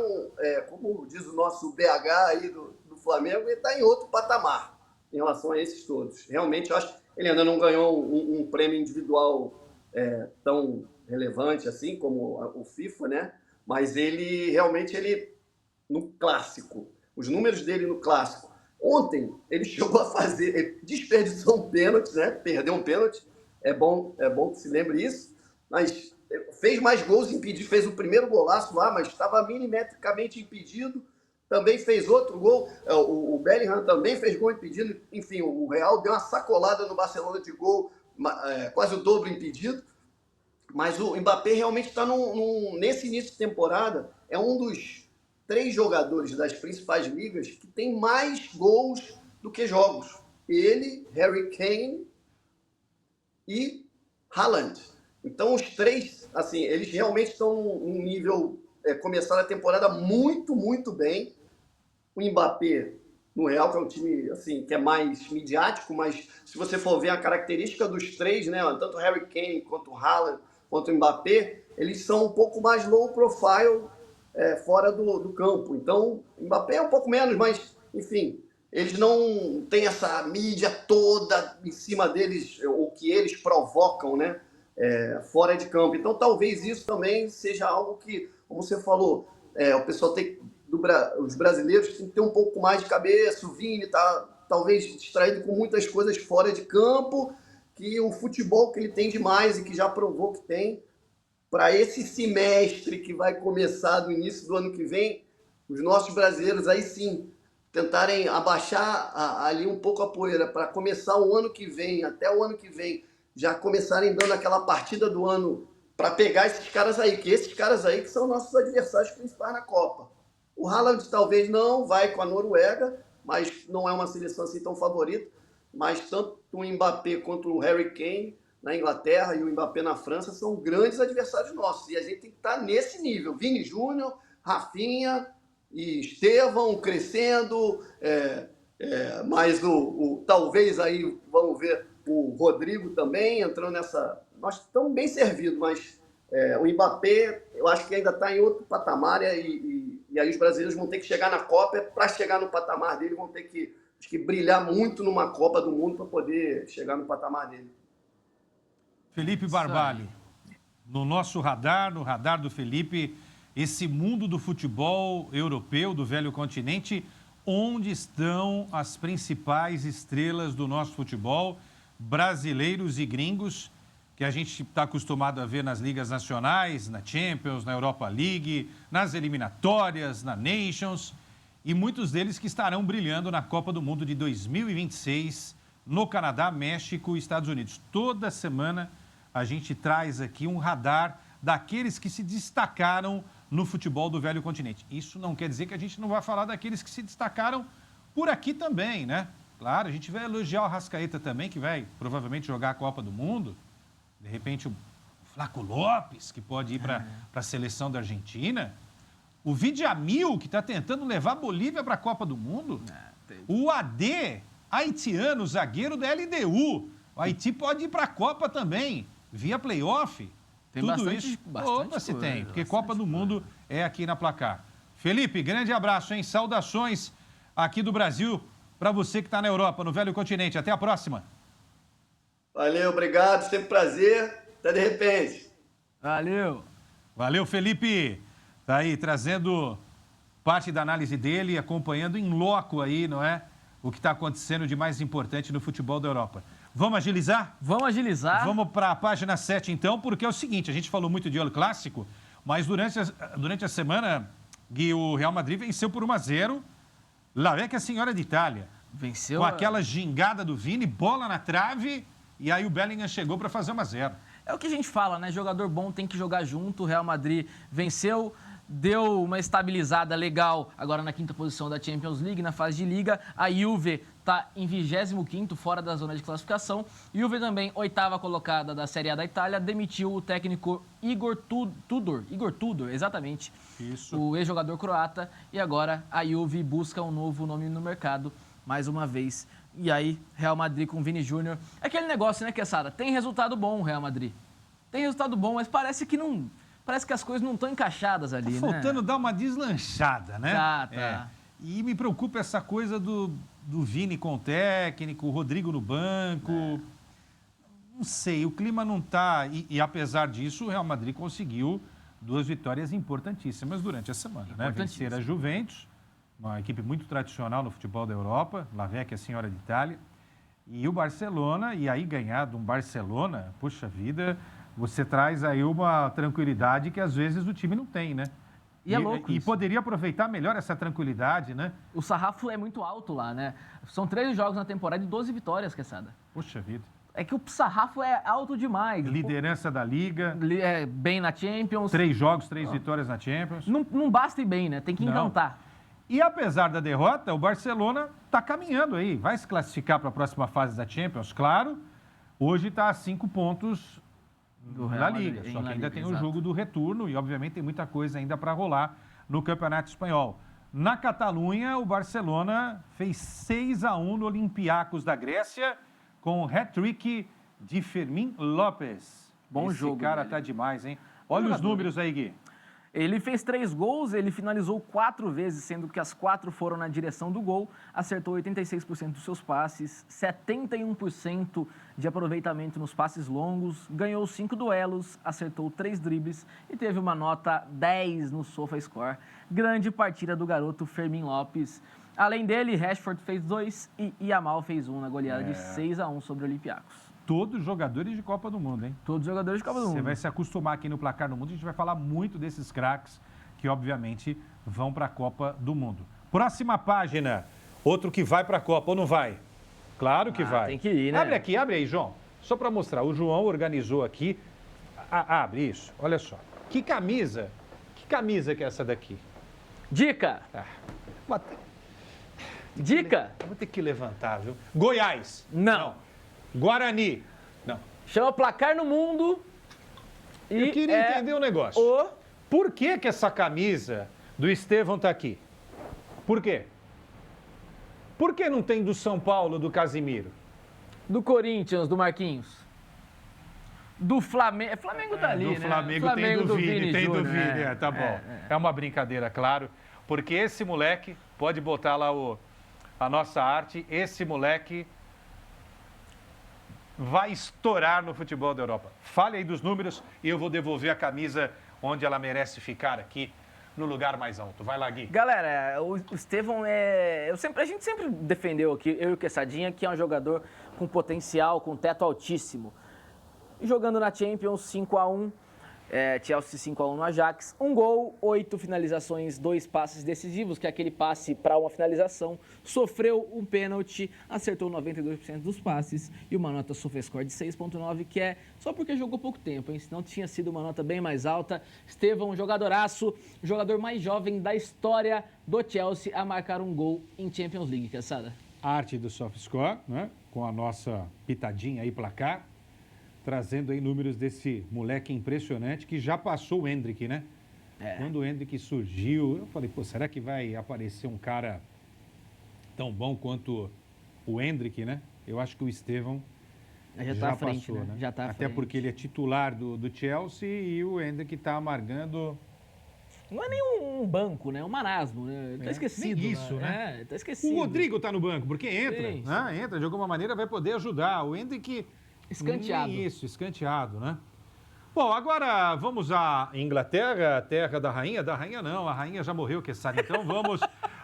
como diz o nosso BH aí do Flamengo, ele está em outro patamar em relação a esses todos. Realmente, eu acho que ele ainda não ganhou um prêmio individual tão relevante assim como o FIFA, né? Mas ele realmente, no clássico, os números dele no clássico. Ontem, ele chegou a fazer, desperdiçou um pênalti, né? Perdeu um pênalti. É bom que se lembre isso. Mas fez mais gols impedidos, fez o primeiro golaço lá, mas estava milimetricamente impedido. Também fez outro gol. O Bellingham também fez gol impedido. Enfim, o Real deu uma sacolada no Barcelona de gol, quase o dobro impedido. Mas o Mbappé realmente está nesse início de temporada, é um dos 3 jogadores das principais ligas que tem mais gols do que jogos. Ele, Harry Kane e Haaland. Então, os 3, assim, eles realmente estão num nível, começaram a temporada muito, muito bem. O Mbappé, no Real, que é um time assim, que é mais midiático, mas se você for ver a característica dos 3, né, tanto o Harry Kane quanto o Haaland, quanto o Mbappé, eles são um pouco mais low profile fora do campo. Então, o Mbappé é um pouco menos, mas, enfim, eles não têm essa mídia toda em cima deles, o que eles provocam, né? Fora de campo. Então, talvez isso também seja algo que, como você falou, o pessoal os brasileiros têm que ter um pouco mais de cabeça. O Vini está talvez distraído com muitas coisas fora de campo, que o futebol que ele tem demais e que já provou que tem, para esse semestre que vai começar no início do ano que vem, os nossos brasileiros aí sim tentarem abaixar ali um pouco a poeira para começar o ano que vem, até o ano que vem, já começarem dando aquela partida do ano para pegar esses caras aí, que esses caras aí que são nossos adversários principais na Copa. O Haaland talvez não, vai com a Noruega, mas não é uma seleção assim tão favorita. Mas tanto o Mbappé quanto o Harry Kane na Inglaterra e o Mbappé na França são grandes adversários nossos. E a gente tem que estar nesse nível. Vini Júnior, Rafinha e Estevão crescendo, mas talvez aí, vamos ver, o Rodrigo também entrando nessa... Nós estamos bem servidos, mas o Mbappé, eu acho que ainda está em outro patamar e aí os brasileiros vão ter que chegar na Copa. Para chegar no patamar dele, vão ter que, acho que brilhar muito numa Copa do Mundo para poder chegar no patamar dele. Felipe Barbalho, no nosso radar, no radar do Felipe, esse mundo do futebol europeu, do velho continente, onde estão as principais estrelas do nosso futebol, brasileiros e gringos, que a gente está acostumado a ver nas ligas nacionais, na Champions, na Europa League, nas eliminatórias, na Nations, e muitos deles que estarão brilhando na Copa do Mundo de 2026, no Canadá, México e Estados Unidos. Toda semana a gente traz aqui um radar daqueles que se destacaram no futebol do velho continente. Isso não quer dizer que a gente não vai falar daqueles que se destacaram por aqui também, né? Claro, a gente vai elogiar o Arrascaeta também, que vai provavelmente jogar a Copa do Mundo. De repente, o Flaco Lopes, que pode ir para a seleção da Argentina. O Vidjamil, que está tentando levar a Bolívia para a Copa do Mundo. O AD, haitiano, zagueiro da LDU. O Haiti pode ir para a Copa também, via playoff. Tem tudo bastante, isso. bastante Opa, se coisa, tem, porque bastante Copa do Mundo é aqui na Placar. Felipe, grande abraço, hein? Saudações aqui do Brasil para você que está na Europa, no velho continente. Até a próxima. Valeu, obrigado, sempre prazer. Até de repente. Valeu. Valeu, Felipe. Tá aí trazendo parte da análise dele, acompanhando em loco aí, não é? O que está acontecendo de mais importante no futebol da Europa. Vamos agilizar? Vamos agilizar. Vamos para a página 7, então, porque é o seguinte, a gente falou muito de El Clássico. Mas durante a semana, Gui, o Real Madrid venceu por 1-0 La Vecchia Senhora d'Italia. Venceu. Com aquela gingada do Vini, bola na trave, e aí o Bellingham chegou para fazer 1-0. É o que a gente fala, né? Jogador bom tem que jogar junto. O Real Madrid venceu, deu uma estabilizada legal agora na 5ª posição da Champions League, na fase de Liga. A Juve está em 25º, fora da zona de classificação. Juve também, 8ª colocada da Série A da Itália, demitiu o técnico Igor Tudor, exatamente. Isso. O ex-jogador croata. E agora a Juve busca um novo nome no mercado, mais uma vez. E aí, Real Madrid com Vini Júnior. É aquele negócio, né, Quesada? Tem resultado bom o Real Madrid. Tem resultado bom, mas parece que não... Parece que as coisas não estão encaixadas ali, né? Faltando dar uma deslanchada, né? Tá. E me preocupa essa coisa do Vini com o técnico, o Rodrigo no banco. Não sei, o clima não tá... E apesar disso, o Real Madrid conseguiu 2 vitórias importantíssimas durante a semana, né? Vencer a Juventus, uma equipe muito tradicional no futebol da Europa, La Vecchia Senhora d'Italia, e o Barcelona, e aí ganhar de um Barcelona, puxa vida, você traz aí uma tranquilidade que às vezes o time não tem, né? E é louco E isso. poderia aproveitar melhor essa tranquilidade, né? O sarrafo é muito alto lá, né? São 13 jogos na temporada e 12 vitórias, Quesada. Puxa vida. É que o sarrafo é alto demais. Liderança da Liga, Bem na Champions. 3 jogos, 3 vitórias na Champions. Não basta ir bem, né? Tem que Não. encantar. E apesar da derrota, o Barcelona está caminhando aí. Vai se classificar para a próxima fase da Champions, claro. Hoje está a 5 pontos Do na Real Liga. Madrid, Só que na ainda Liga, tem o exato. jogo do retorno e, obviamente, tem muita coisa ainda para rolar no Campeonato Espanhol. Na Catalunha, o Barcelona fez 6-1 no Olympiacos da Grécia com o hat-trick de Fermín López. Bom Esse jogo, cara velho. tá demais, hein? Olha os jogador, números aí, Gui. Ele fez 3 gols, ele finalizou 4 vezes, sendo que as 4 foram na direção do gol, acertou 86% dos seus passes, 71% de aproveitamento nos passes longos, ganhou 5 duelos, acertou 3 dribles e teve uma nota 10 no SofaScore. Grande partida do garoto Fermín López. Além dele, Rashford fez 2 e Yamal fez 1 na goleada de 6-1 sobre o Olympiacos. Todos jogadores de Copa do Mundo, hein? Todos os jogadores de Copa do Mundo. Você vai se acostumar aqui no Placar do Mundo. A gente vai falar muito desses craques que, obviamente, vão para a Copa do Mundo. Próxima página. Outro que vai para a Copa ou não vai? Claro que vai. Tem que ir, né? Abre aí, João. Só para mostrar. O João organizou aqui. Abre isso. Olha só. Que camisa que é essa daqui? Dica! Dica! Vou ter que levantar, viu? Goiás. Não. Guarani. Não. Chama Placar no Mundo. E Eu queria entender um negócio. Por que essa camisa do Estevão tá aqui? Por quê? Por que não tem do São Paulo, do Casimiro? Do Corinthians, do Marquinhos. Do Flamengo. Flamengo tá ali, do né? Flamengo tem do Vini, tem do Júnior, Vini. Tá bom. É uma brincadeira, claro. Porque esse moleque, pode botar lá a nossa arte, esse moleque vai estourar no futebol da Europa. Fale aí dos números e eu vou devolver a camisa onde ela merece ficar aqui, no lugar mais alto. Vai lá, Gui. Galera, o Estevão a gente sempre defendeu aqui, eu e o Quessadinha, que é um jogador com potencial, com teto altíssimo. Jogando na Champions, 5-1. Chelsea 5-1 no Ajax, 1 gol, 8 finalizações, 2 passes decisivos, que é aquele passe para uma finalização, sofreu um pênalti, acertou 92% dos passes e uma nota SofaScore de 6.9, que é só porque jogou pouco tempo, hein? Senão tinha sido uma nota bem mais alta. Estevão, jogadoraço, jogador mais jovem da história do Chelsea a marcar um gol em Champions League, Quesada. Arte do SofaScore, né? Com a nossa pitadinha aí, placar. Trazendo aí números desse moleque impressionante que já passou o Endrick, né? Quando o Endrick surgiu, eu falei, será que vai aparecer um cara tão bom quanto o Endrick, né? Eu acho que o Estevão Já tá à frente, passou, né? Já tá à Até frente. porque ele é titular do Chelsea e o Endrick está amargando... Não é nem um banco, né? É um marasmo, né? Tá esquecido. nem isso, né? Tá esquecido. O Rodrigo está no banco, porque entra, Sim, sim. né? Entra, de alguma maneira vai poder ajudar. O Endrick... Escanteado. Isso, escanteado, né? Bom, agora vamos à Inglaterra, a terra da rainha. Da rainha não, a rainha já morreu, que sabe. Então vamos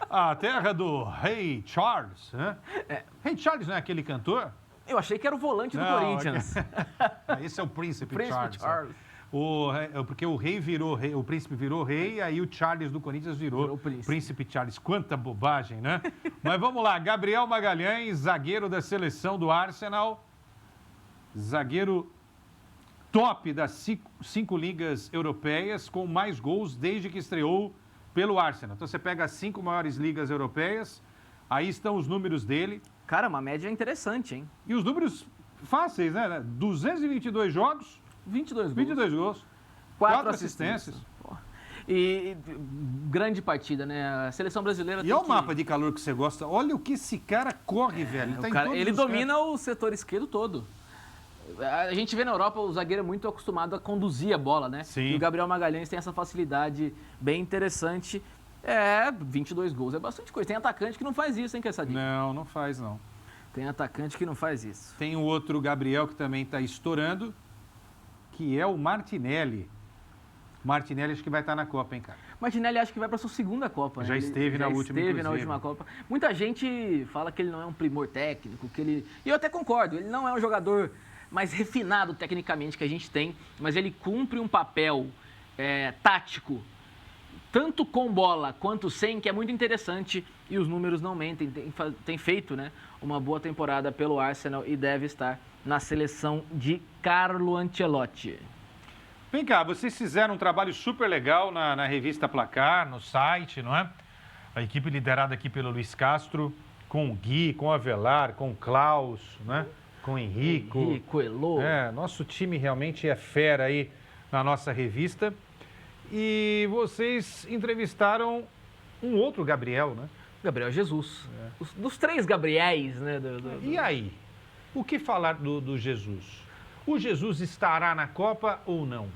à terra do Rei Charles, né? Rei Charles não é aquele cantor? Eu achei que era o volante do Corinthians. Esse é o Príncipe Príncipe Charles. Charles. Porque o rei virou rei, o príncipe virou rei, e aí o Charles do Corinthians virou príncipe Charles. Quanta bobagem, né? Mas vamos lá, Gabriel Magalhães, zagueiro da seleção do Arsenal, zagueiro top das 5 ligas europeias, com mais gols desde que estreou pelo Arsenal. Então você pega as 5 maiores ligas europeias, aí estão os números dele. Cara, uma média interessante, hein? E os números fáceis, né? 222 jogos, 22 gols, 4 assistências. E grande partida, né? A seleção brasileira. E olha o mapa de calor que você gosta. Olha o que esse cara corre, velho. Ele domina o setor esquerdo todo. A gente vê na Europa o zagueiro muito acostumado a conduzir a bola, né? Sim. E o Gabriel Magalhães tem essa facilidade bem interessante. 22 gols é bastante coisa. Tem atacante que não faz isso, hein, Quessadinho? Não faz, não. Tem atacante que não faz isso. Tem o outro Gabriel que também está estourando, que é o Martinelli. Martinelli acho que vai estar na Copa, hein, cara? Martinelli acho que vai para sua segunda Copa, né? Já esteve na última Copa. Muita gente fala que ele não é um primor técnico, E eu até concordo, ele não é um jogador mais refinado tecnicamente que a gente tem, mas ele cumpre um papel tático, tanto com bola quanto sem, que é muito interessante e os números não mentem. Tem feito, né, uma boa temporada pelo Arsenal e deve estar na seleção de Carlo Ancelotti. Vem cá, vocês fizeram um trabalho super legal na revista Placar, no site, não é? A equipe liderada aqui pelo Luiz Castro, com o Gui, com o Avelar, com o Klaus, né? Com o Henrico. Elô. Nosso time realmente é fera aí na nossa revista. E vocês entrevistaram um outro Gabriel, né? Gabriel Jesus. Dos 3 Gabriéis, né? E aí? O que falar do Jesus? O Jesus estará na Copa ou não?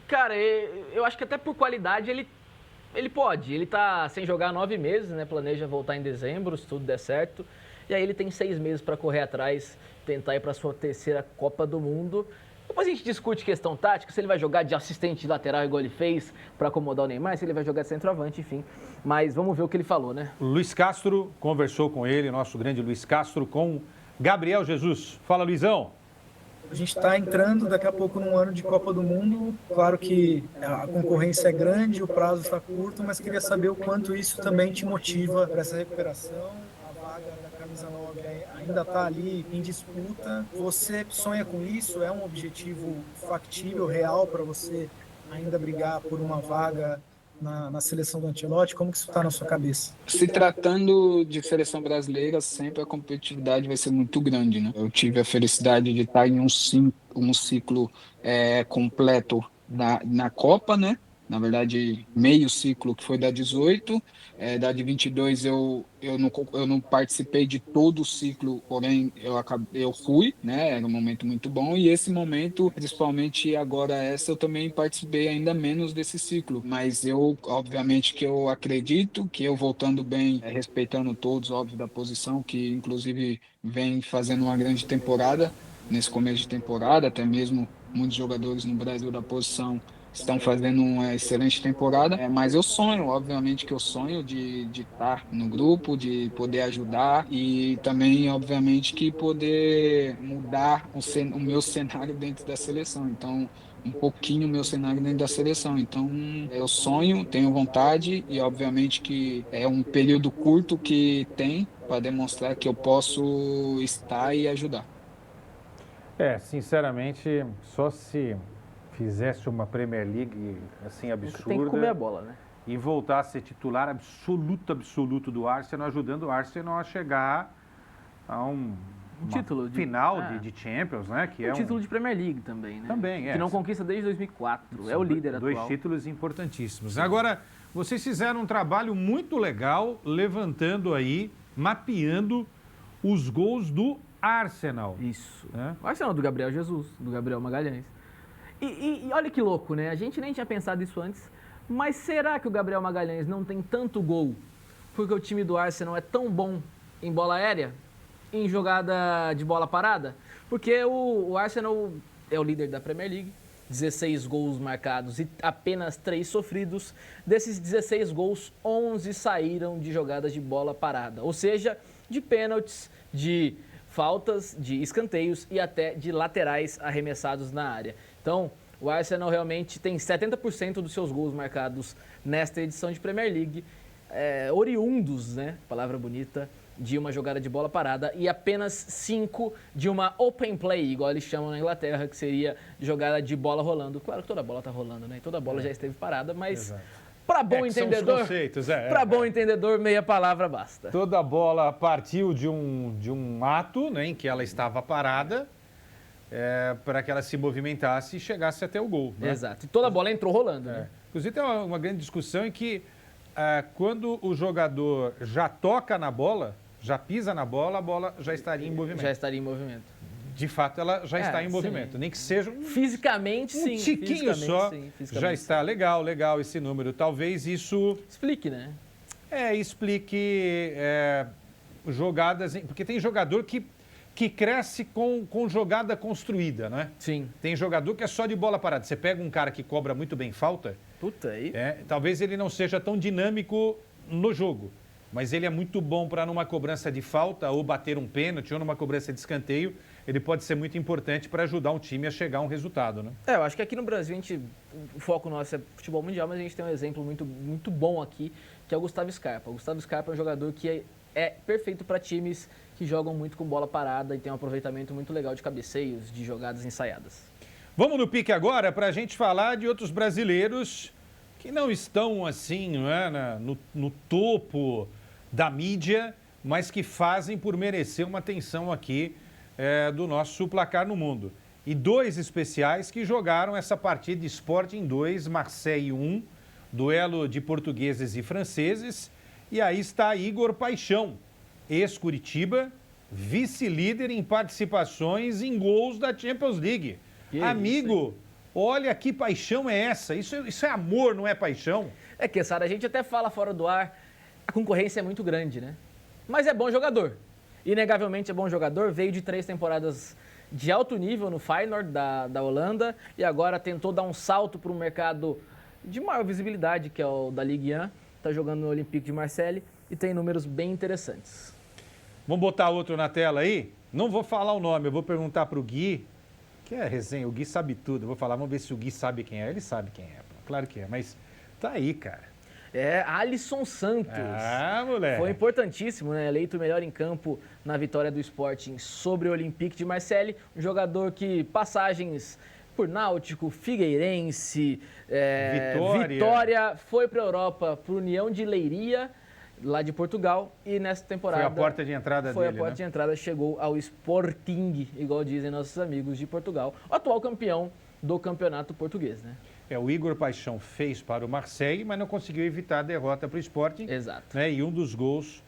Cara, eu acho que até por qualidade ele pode. Ele tá sem jogar 9 meses, né? Planeja voltar em dezembro, se tudo der certo. E aí ele tem 6 meses para correr atrás, tentar ir para sua 3ª Copa do Mundo. Depois a gente discute questão tática, se ele vai jogar de assistente de lateral igual ele fez para acomodar o Neymar, se ele vai jogar de centroavante, enfim. Mas vamos ver o que ele falou, né? O Luiz Castro conversou com ele, nosso grande Luiz Castro, com Gabriel Jesus. Fala, Luizão. A gente está entrando daqui a pouco num ano de Copa do Mundo. Claro que a concorrência é grande, o prazo está curto, mas queria saber o quanto isso também te motiva para essa recuperação. A vaga da camisa 9 ainda está ali em disputa. Você sonha com isso? É um objetivo factível, real para você ainda brigar por uma vaga na seleção do Ancelotti? Como que isso está na sua cabeça? Se tratando de seleção brasileira, sempre a competitividade vai ser muito grande, né? Eu tive a felicidade de estar em um ciclo completo na Copa, né? Na verdade, meio ciclo que foi da 18, da de 22 eu não participei de todo o ciclo, porém eu fui, né? Era um momento muito bom e esse momento, principalmente agora eu também participei ainda menos desse ciclo, mas obviamente que eu acredito que eu voltando bem, respeitando todos, óbvio, da posição, que inclusive vem fazendo uma grande temporada nesse começo de temporada, até mesmo muitos jogadores no Brasil da posição estão fazendo uma excelente temporada, mas eu sonho, obviamente que eu sonho de estar no grupo, de poder ajudar e também, obviamente, que poder mudar o meu cenário dentro da seleção. Então, um pouquinho o meu cenário dentro da seleção. Então, eu sonho, tenho vontade e, obviamente, que é um período curto que tem para demonstrar que eu posso estar e ajudar. Sinceramente, só se fizesse uma Premier League assim absurda. Tem que comer a bola, né? E voltar a ser titular absoluto do Arsenal, ajudando o Arsenal a chegar a um título final de Champions, né? Que título de Premier League também, né? Também, que não conquista desde 2004. É o líder atual. 2 títulos importantíssimos. Agora, vocês fizeram um trabalho muito legal, levantando aí, mapeando os gols do Arsenal. Isso. O Arsenal do Gabriel Jesus, do Gabriel Magalhães. E olha que louco, né? A gente nem tinha pensado isso antes, mas será que o Gabriel Magalhães não tem tanto gol porque o time do Arsenal é tão bom em bola aérea, em jogada de bola parada? Porque o Arsenal é o líder da Premier League, 16 gols marcados e apenas 3 sofridos. Desses 16 gols, 11 saíram de jogadas de bola parada, ou seja, de pênaltis, de faltas, de escanteios e até de laterais arremessados na área. Então, o Arsenal realmente tem 70% dos seus gols marcados nesta edição de Premier League, oriundos, né, palavra bonita, de uma jogada de bola parada, e apenas 5 de uma open play, igual eles chamam na Inglaterra, que seria jogada de bola rolando. Claro que toda bola está rolando, né? Toda bola já esteve parada, mas para bom entendedor, bom entendedor, meia palavra basta. Toda bola partiu de um ato, né, em que ela estava parada, para que ela se movimentasse e chegasse até o gol. Né? Exato. E toda bola entrou rolando. Né? Inclusive tem uma grande discussão em que quando o jogador já toca na bola, já pisa na bola, a bola já estaria em movimento. Já estaria em movimento. De fato, ela já está em movimento. Sim. Nem que seja fisicamente, sim. Tiquinho só, já está legal esse número. Talvez isso... Explique, né? Explique jogadas... Porque tem jogador que cresce com jogada construída, né? Sim. Tem jogador que é só de bola parada. Você pega um cara que cobra muito bem falta... Puta aí. Talvez ele não seja tão dinâmico no jogo, mas ele é muito bom para numa cobrança de falta ou bater um pênalti ou numa cobrança de escanteio. Ele pode ser muito importante para ajudar um time a chegar a um resultado, né? Eu acho que aqui no Brasil o foco nosso é futebol mundial, mas a gente tem um exemplo muito, muito bom aqui, que é o Gustavo Scarpa. O Gustavo Scarpa é um jogador que é perfeito para times que jogam muito com bola parada e tem um aproveitamento muito legal de cabeceios, de jogadas ensaiadas. Vamos no pique agora para a gente falar de outros brasileiros que não estão assim, não é, no topo da mídia, mas que fazem por merecer uma atenção aqui do nosso placar no mundo. E 2 especiais que jogaram essa partida de Sporting 2, Marseille 1, duelo de portugueses e franceses. E aí está Igor Paixão, ex-Curitiba, vice-líder em participações em gols da Champions League. Amigo, olha que paixão é essa. Isso é amor, não é paixão? Sara, a gente até fala fora do ar, a concorrência é muito grande, né? Mas é bom jogador. Inegavelmente é bom jogador, veio de 3 temporadas de alto nível no Feyenoord da Holanda e agora tentou dar um salto para um mercado de maior visibilidade, que é o da Ligue 1. Está jogando no Olympique de Marseille e tem números bem interessantes. Vamos botar outro na tela aí? Não vou falar o nome, eu vou perguntar para o Gui, que é resenha, o Gui sabe tudo. Eu vou falar, vamos ver se o Gui sabe quem é. Ele sabe quem é, claro que é, mas tá aí, cara. Alisson Santos. Moleque. Foi importantíssimo, né? Eleito o melhor em campo na vitória do Sporting sobre o Olympique de Marseille. Um jogador que passagens por Náutico, Figueirense, Vitória, foi para a Europa, para a União de Leiria, lá de Portugal, e nessa temporada... Foi a porta de entrada dele, Foi a porta de entrada, chegou ao Sporting, igual dizem nossos amigos de Portugal, o atual campeão do campeonato português, né? O Igor Paixão fez para o Marseille, mas não conseguiu evitar a derrota para o Sporting. Exato. Né? E um dos gols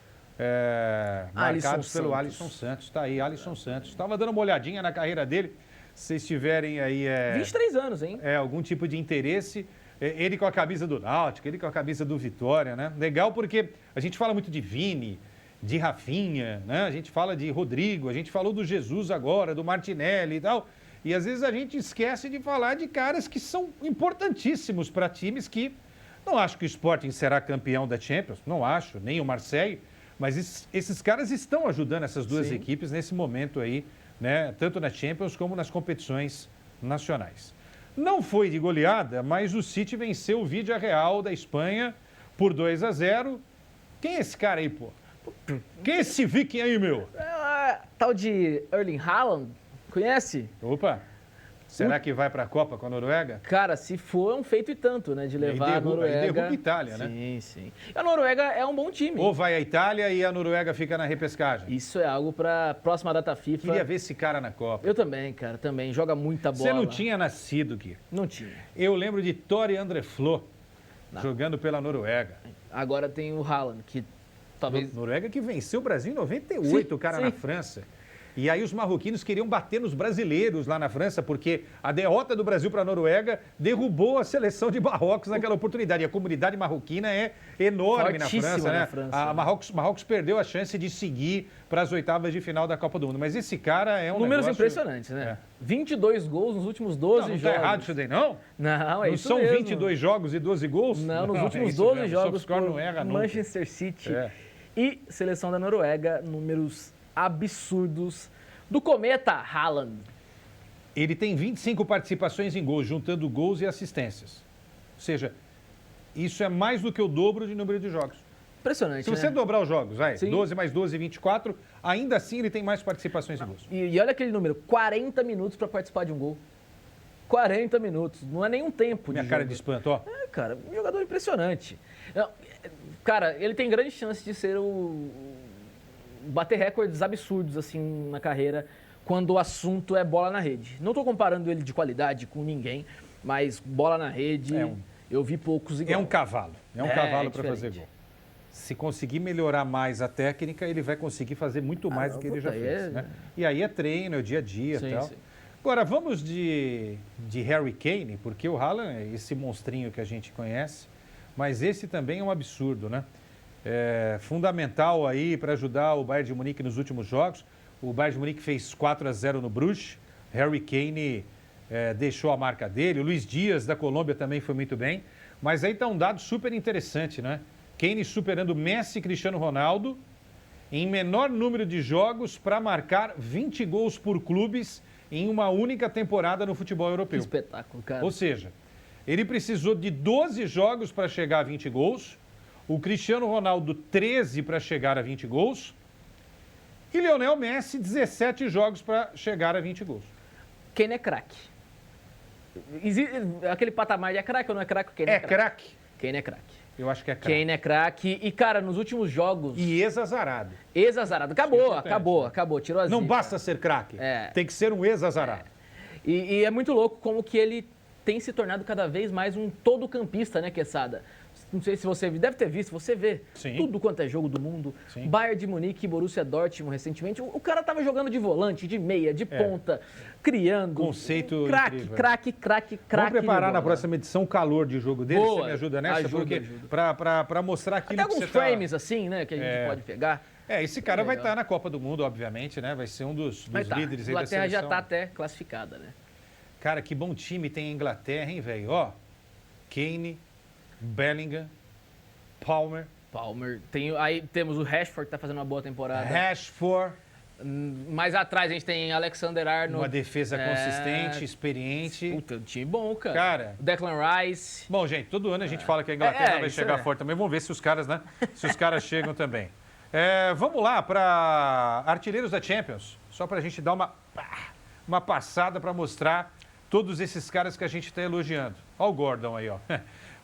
marcados pelo Alisson Santos. Está aí, Alisson Santos. Estava dando uma olhadinha na carreira dele. Se vocês tiverem aí... 23 anos, hein? Algum tipo de interesse. Ele com a camisa do Náutico, ele com a camisa do Vitória, né? Legal porque a gente fala muito de Vini, de Rafinha, né? A gente fala de Rodrigo, a gente falou do Jesus agora, do Martinelli e tal. E às vezes a gente esquece de falar de caras que são importantíssimos para times que... Não acho que o Sporting será campeão da Champions, não acho, nem o Marseille, mas esses caras estão ajudando essas duas equipes nesse momento aí, né? Tanto na Champions como nas competições nacionais. Não foi de goleada, mas o City venceu o Villarreal da Espanha por 2-0. Quem é esse cara aí, pô? Quem é esse viking aí, meu? Tal de Erling Haaland. Conhece? Opa! Será que vai para a Copa com a Noruega? Cara, se for, é um feito e tanto, né? De levar a Noruega... Aí derruba a Itália, né? Sim, sim. A Noruega é um bom time. Ou vai a Itália e a Noruega fica na repescagem. Isso é algo para a próxima data FIFA. Queria ver esse cara na Copa. Eu também, cara, também. Joga muita bola. Você não tinha nascido, Gui? Não tinha. Eu lembro de Tore André Flo jogando pela Noruega. Agora tem o Haaland, que talvez... Noruega que venceu o Brasil em 98, o cara na França. E aí os marroquinos queriam bater nos brasileiros lá na França, porque a derrota do Brasil para a Noruega derrubou a seleção de Marrocos naquela oportunidade. E a comunidade marroquina é enorme na França, né? A Marrocos perdeu a chance de seguir para as oitavas de final da Copa do Mundo. Mas esse cara é um Números negócio... impressionantes, né? 22 gols nos últimos 12 jogos. Não tá errado isso daí, não? Não, é não isso são mesmo. 22 jogos e 12 gols? Não, nos últimos 12 jogos por Manchester City e seleção da Noruega, números absurdos do cometa Haaland. Ele tem 25 participações em gols, juntando gols e assistências. Ou seja, isso é mais do que o dobro de número de jogos. Impressionante, Se você dobrar os jogos, vai, Sim. 12 mais 12, 24, ainda assim ele tem mais participações em gols. E olha aquele número, 40 minutos para participar de um gol. 40 minutos, não é nenhum tempo Minha de cara jogo. de espanto, ó. É, cara, um jogador impressionante. Não, cara, ele tem grande chance de ser bater recordes absurdos assim na carreira quando o assunto é bola na rede. Não estou comparando ele de qualidade com ninguém, mas bola na rede, eu vi poucos igual. É um cavalo. É um cavalo para fazer diferente. gol. Se conseguir melhorar mais a técnica, ele vai conseguir fazer muito mais do que ele já fez. Né? E aí é treino, é o dia a dia e tal. Sim. Agora, vamos de Harry Kane, porque o Haaland é esse monstrinho que a gente conhece, mas esse também é um absurdo, né? É fundamental aí para ajudar o Bayern de Munique nos últimos jogos. O Bayern de Munique fez 4-0 no Bruges. Harry Kane deixou a marca dele. O Luiz Dias, da Colômbia, também foi muito bem. Mas aí está um dado super interessante, né? Kane superando Messi e Cristiano Ronaldo em menor número de jogos para marcar 20 gols por clubes em uma única temporada no futebol europeu. Que espetáculo, cara. Ou seja, ele precisou de 12 jogos para chegar a 20 gols, o Cristiano Ronaldo 13 para chegar a 20 gols e Lionel Messi 17 jogos para chegar a 20 gols. Kane é craque. Aquele patamar de é craque ou não é craque? Kane É craque? Kane é craque. Eu acho que é craque. Kane é craque. E, cara, nos últimos jogos... E ex-azarado. Ex-azarado. Acabou. Tirou a zica. Não basta ser craque. Tem que ser um ex-azarado. E é muito louco como que ele tem se tornado cada vez mais um todo-campista, né, Quesada? Não sei se você deve ter visto, você vê tudo quanto é jogo do mundo. Sim. Bayern de Munique e Borussia Dortmund recentemente. O cara tava jogando de volante, de meia, de ponta, criando. Conceito craque. Vamos preparar na bola. próxima edição o calor de jogo dele. Boa. Você me ajuda nessa? Ajuda. Porque para mostrar aquilo Até que alguns você frames assim, né, que a gente pode pegar. Esse cara vai estar na Copa do Mundo, obviamente, né? Vai ser um dos líderes aí da A Inglaterra seleção. já tá até classificada, né? Cara, que bom time tem a Inglaterra, hein, velho? Ó, Kane, Bellingham, Palmer. Aí temos o Rashford, que tá fazendo uma boa temporada. Rashford. Mais atrás a gente tem Alexander-Arnold. Uma defesa consistente, experiente. Puta, um time bom, cara. Cara. Declan Rice. Bom, gente, todo ano a gente fala que a Inglaterra vai isso chegar forte também. Vamos ver se os caras, né? Se os caras chegam também. Vamos lá para artilheiros da Champions. Só para a gente dar uma passada para mostrar todos esses caras que a gente está elogiando. Olha o Gordon aí, ó.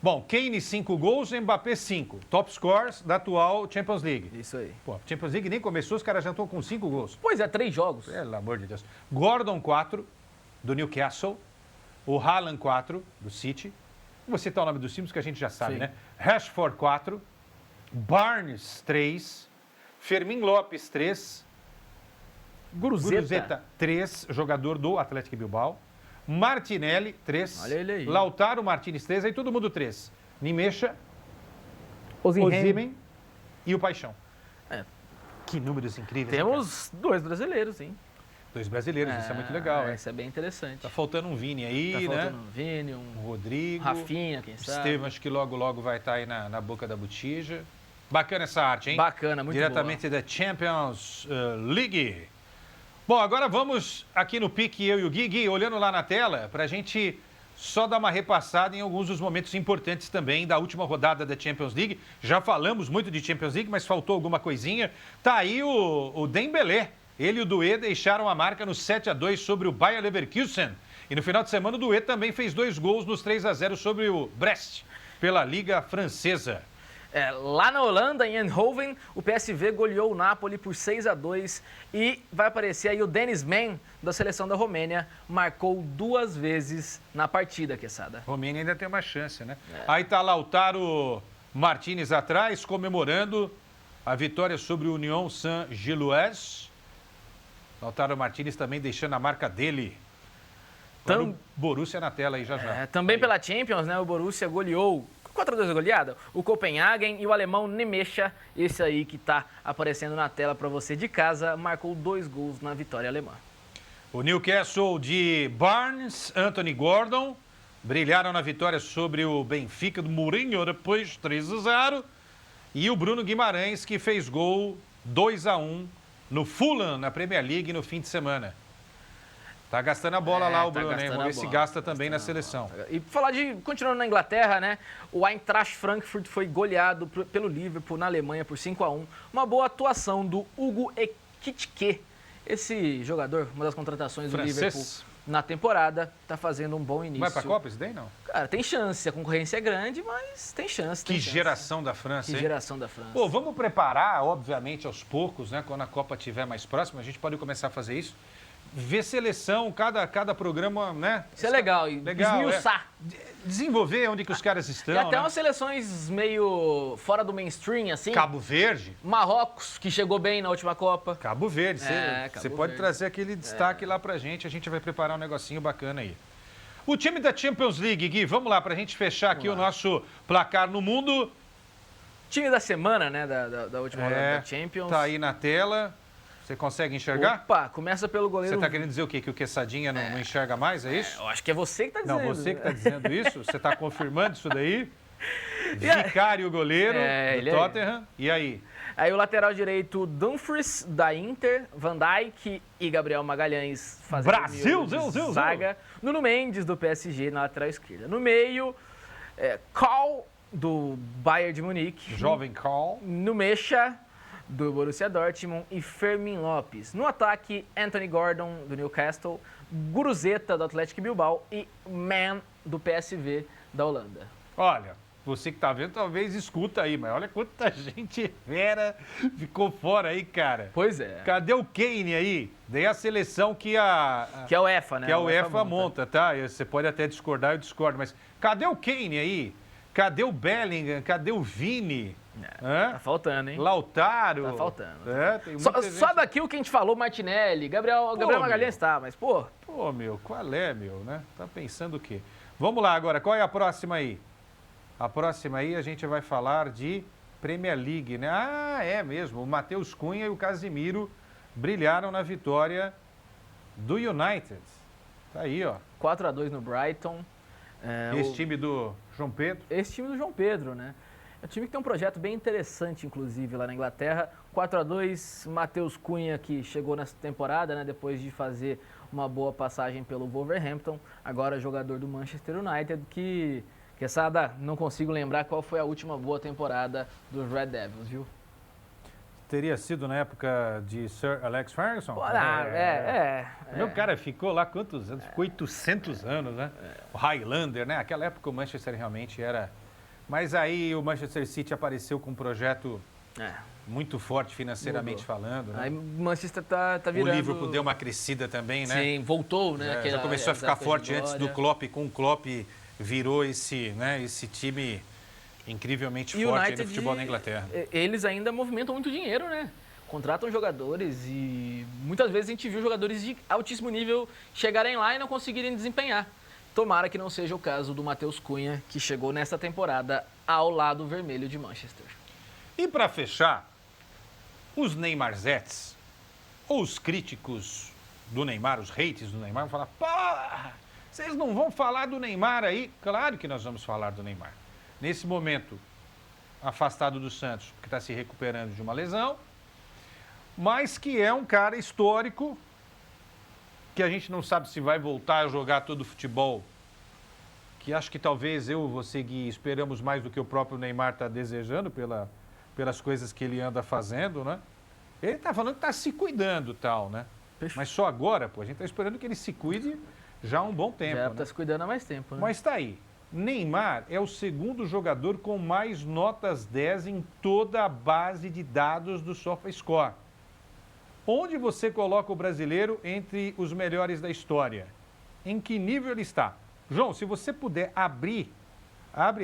Bom, Kane 5 gols, Mbappé 5. Top scores da atual Champions League. Isso aí. Pô, Champions League nem começou, os caras já estão com 5 gols. Pois é, 3 jogos. Pelo amor de Deus. Gordon 4, do Newcastle. O Haaland 4, do City. Vou citar o nome dos times que a gente já sabe, né? Rashford 4. Barnes 3. Fermin Lopes 3. Guruzeta 3, jogador do Atlético Bilbao. Martinelli, 3. Olha ele aí. Lautaro Martínez, 3. Aí todo mundo 3. Nimecha, Osimhen. Osimhen e o Paixão. Que números incríveis. Temos 2 brasileiros, hein? 2 brasileiros, isso é muito legal. Isso é bem interessante. Tá faltando um Vini aí, Tá né? faltando um Vini, um Rodrigo. Rafinha, quem sabe. Estevam, acho que logo vai estar aí na boca da botija. Bacana essa arte, hein? Bacana, muito Diretamente da Champions League. Bom, agora vamos aqui no pique, eu e o Gui, olhando lá na tela, para a gente só dar uma repassada em alguns dos momentos importantes também da última rodada da Champions League. Já falamos muito de Champions League, mas faltou alguma coisinha. Tá aí o Dembélé. Ele e o Doué deixaram a marca no 7-2 sobre o Bayer Leverkusen. E no final de semana o Doué também fez 2 gols nos 3-0 sobre o Brest, pela Liga Francesa. Lá na Holanda, em Eindhoven, o PSV goleou o Napoli por 6-2 e vai aparecer aí o Dennis Mann, da seleção da Romênia, marcou 2 vezes na partida, Quesada. Romênia ainda tem uma chance, né? Aí tá Lautaro Martínez atrás, comemorando a vitória sobre o Union Saint-Gilloise. Lautaro Martínez também deixando a marca dele. O Borussia na tela aí já. Também pela Champions, né? O Borussia goleou 4-2 goleada, o Copenhagen e o alemão Nemecha, esse aí que está aparecendo na tela para você de casa, marcou 2 gols na vitória alemã. O Newcastle de Barnes, Anthony Gordon, brilharam na vitória sobre o Benfica do Mourinho, depois 3-0. E o Bruno Guimarães, que fez gol 2-1 no Fulham, na Premier League, no fim de semana. Tá gastando a bola lá o tá Bruno, hein? gastando Vamos ver a se bola, gasta também na seleção. E falar continuando na Inglaterra, né? O Eintracht Frankfurt foi goleado pelo Liverpool na Alemanha por 5-1. Uma boa atuação do Hugo Ekitike. Esse jogador, uma das contratações do Liverpool na temporada, tá fazendo um bom início. Vai pra Copa esse daí, não? Cara, tem chance. A concorrência é grande, mas tem chance. Que geração da França, Que hein? geração da França. Pô, vamos preparar, obviamente, aos poucos, né? Quando a Copa estiver mais próxima, a gente pode começar a fazer isso. Ver seleção, cada programa, né? Isso é legal. E esmiuçar. Desenvolver onde que os caras estão, E até né? umas seleções meio fora do mainstream, assim. Cabo Verde. Marrocos, que chegou bem na última Copa. Cabo Verde. Cabo Você pode Verde. trazer aquele destaque lá pra gente. A gente vai preparar um negocinho bacana aí. O time da Champions League, Gui, vamos lá pra gente fechar aqui o nosso placar no mundo. Time da semana, né, da última rodada da Champions. Tá aí na tela. Você consegue enxergar? Opa, começa pelo goleiro. Você tá querendo dizer o quê? Que o Quessadinha não enxerga mais, é isso? Eu acho que é você que tá dizendo. Não, você que tá dizendo isso? Você tá confirmando isso daí? Vicário goleiro do Tottenham. E aí? Aí o lateral direito, Dumfries, da Inter, Van Dijk e Gabriel Magalhães fazendo Brasil, zaga. Nuno Mendes, do PSG, na lateral esquerda. No meio, Karl, do Bayern de Munique. Jovem Karl. No Mecha, do Borussia Dortmund, e Fermin Lopes. No ataque, Anthony Gordon, do Newcastle, Guruzeta, do Atlético Bilbao e Mann, do PSV, da Holanda. Olha, você que tá vendo, talvez escuta aí, mas olha quanta gente fera ficou fora aí, cara. Pois é. Cadê o Kane aí? Daí a seleção que Que é o UEFA, né? Que a UEFA monta, tá? Você pode até discordar, eu discordo, mas cadê o Kane aí? Cadê o Bellingham? Cadê o Vini? Tá faltando, hein? Lautaro. Tá faltando. Tem muita gente... Só daqui o que a gente falou, Martinelli, Gabriel Magalhães tá, mas pô... Pô, meu, qual é, meu, né? Tá pensando o quê? Vamos lá agora, qual é a próxima aí? A próxima aí a gente vai falar de Premier League, né? Ah, é mesmo, o Matheus Cunha e o Casemiro brilharam na vitória do United. Tá aí, ó. 4-2 no Brighton. Esse time do João Pedro. Esse time do João Pedro, né? É um time que tem um projeto bem interessante, inclusive, lá na Inglaterra. 4-2, Matheus Cunha, que chegou nessa temporada, né? Depois de fazer uma boa passagem pelo Wolverhampton. Agora jogador do Manchester United, que não consigo lembrar qual foi a última boa temporada dos Red Devils, viu? Teria sido na época de Sir Alex Ferguson? Meu cara ficou lá quantos anos? Ficou 800 anos, né? O Highlander, né? Aquela época o Manchester realmente era... Mas aí o Manchester City apareceu com um projeto muito forte financeiramente falando. Né? Aí o Manchester tá virando... O Liverpool deu uma crescida também, né? Sim, voltou, né? Já começou a ficar forte antes do Klopp, com o Klopp virou esse time incrivelmente forte no futebol da Inglaterra. Eles ainda movimentam muito dinheiro, né? Contratam jogadores e muitas vezes a gente viu jogadores de altíssimo nível chegarem lá e não conseguirem desempenhar. Tomara que não seja o caso do Matheus Cunha, que chegou nesta temporada ao lado vermelho de Manchester. E para fechar, os Neymarzetes, ou os críticos do Neymar, os haters do Neymar, vão falar: pô, vocês não vão falar do Neymar aí? Claro que nós vamos falar do Neymar. Nesse momento, afastado do Santos, porque está se recuperando de uma lesão, mas que é um cara histórico, que a gente não sabe se vai voltar a jogar todo o futebol, que acho que talvez eu e você, Gui, esperamos mais do que o próprio Neymar está desejando pelas coisas que ele anda fazendo, né? Ele está falando que está se cuidando e tal, né? Mas só agora, pô, a gente está esperando que ele se cuide já há um bom tempo. Já está se cuidando há mais tempo, né? Mas está aí. Neymar é o segundo jogador com mais notas 10 em toda a base de dados do SofaScore. Onde você coloca o brasileiro entre os melhores da história? Em que nível ele está? João, se você puder abre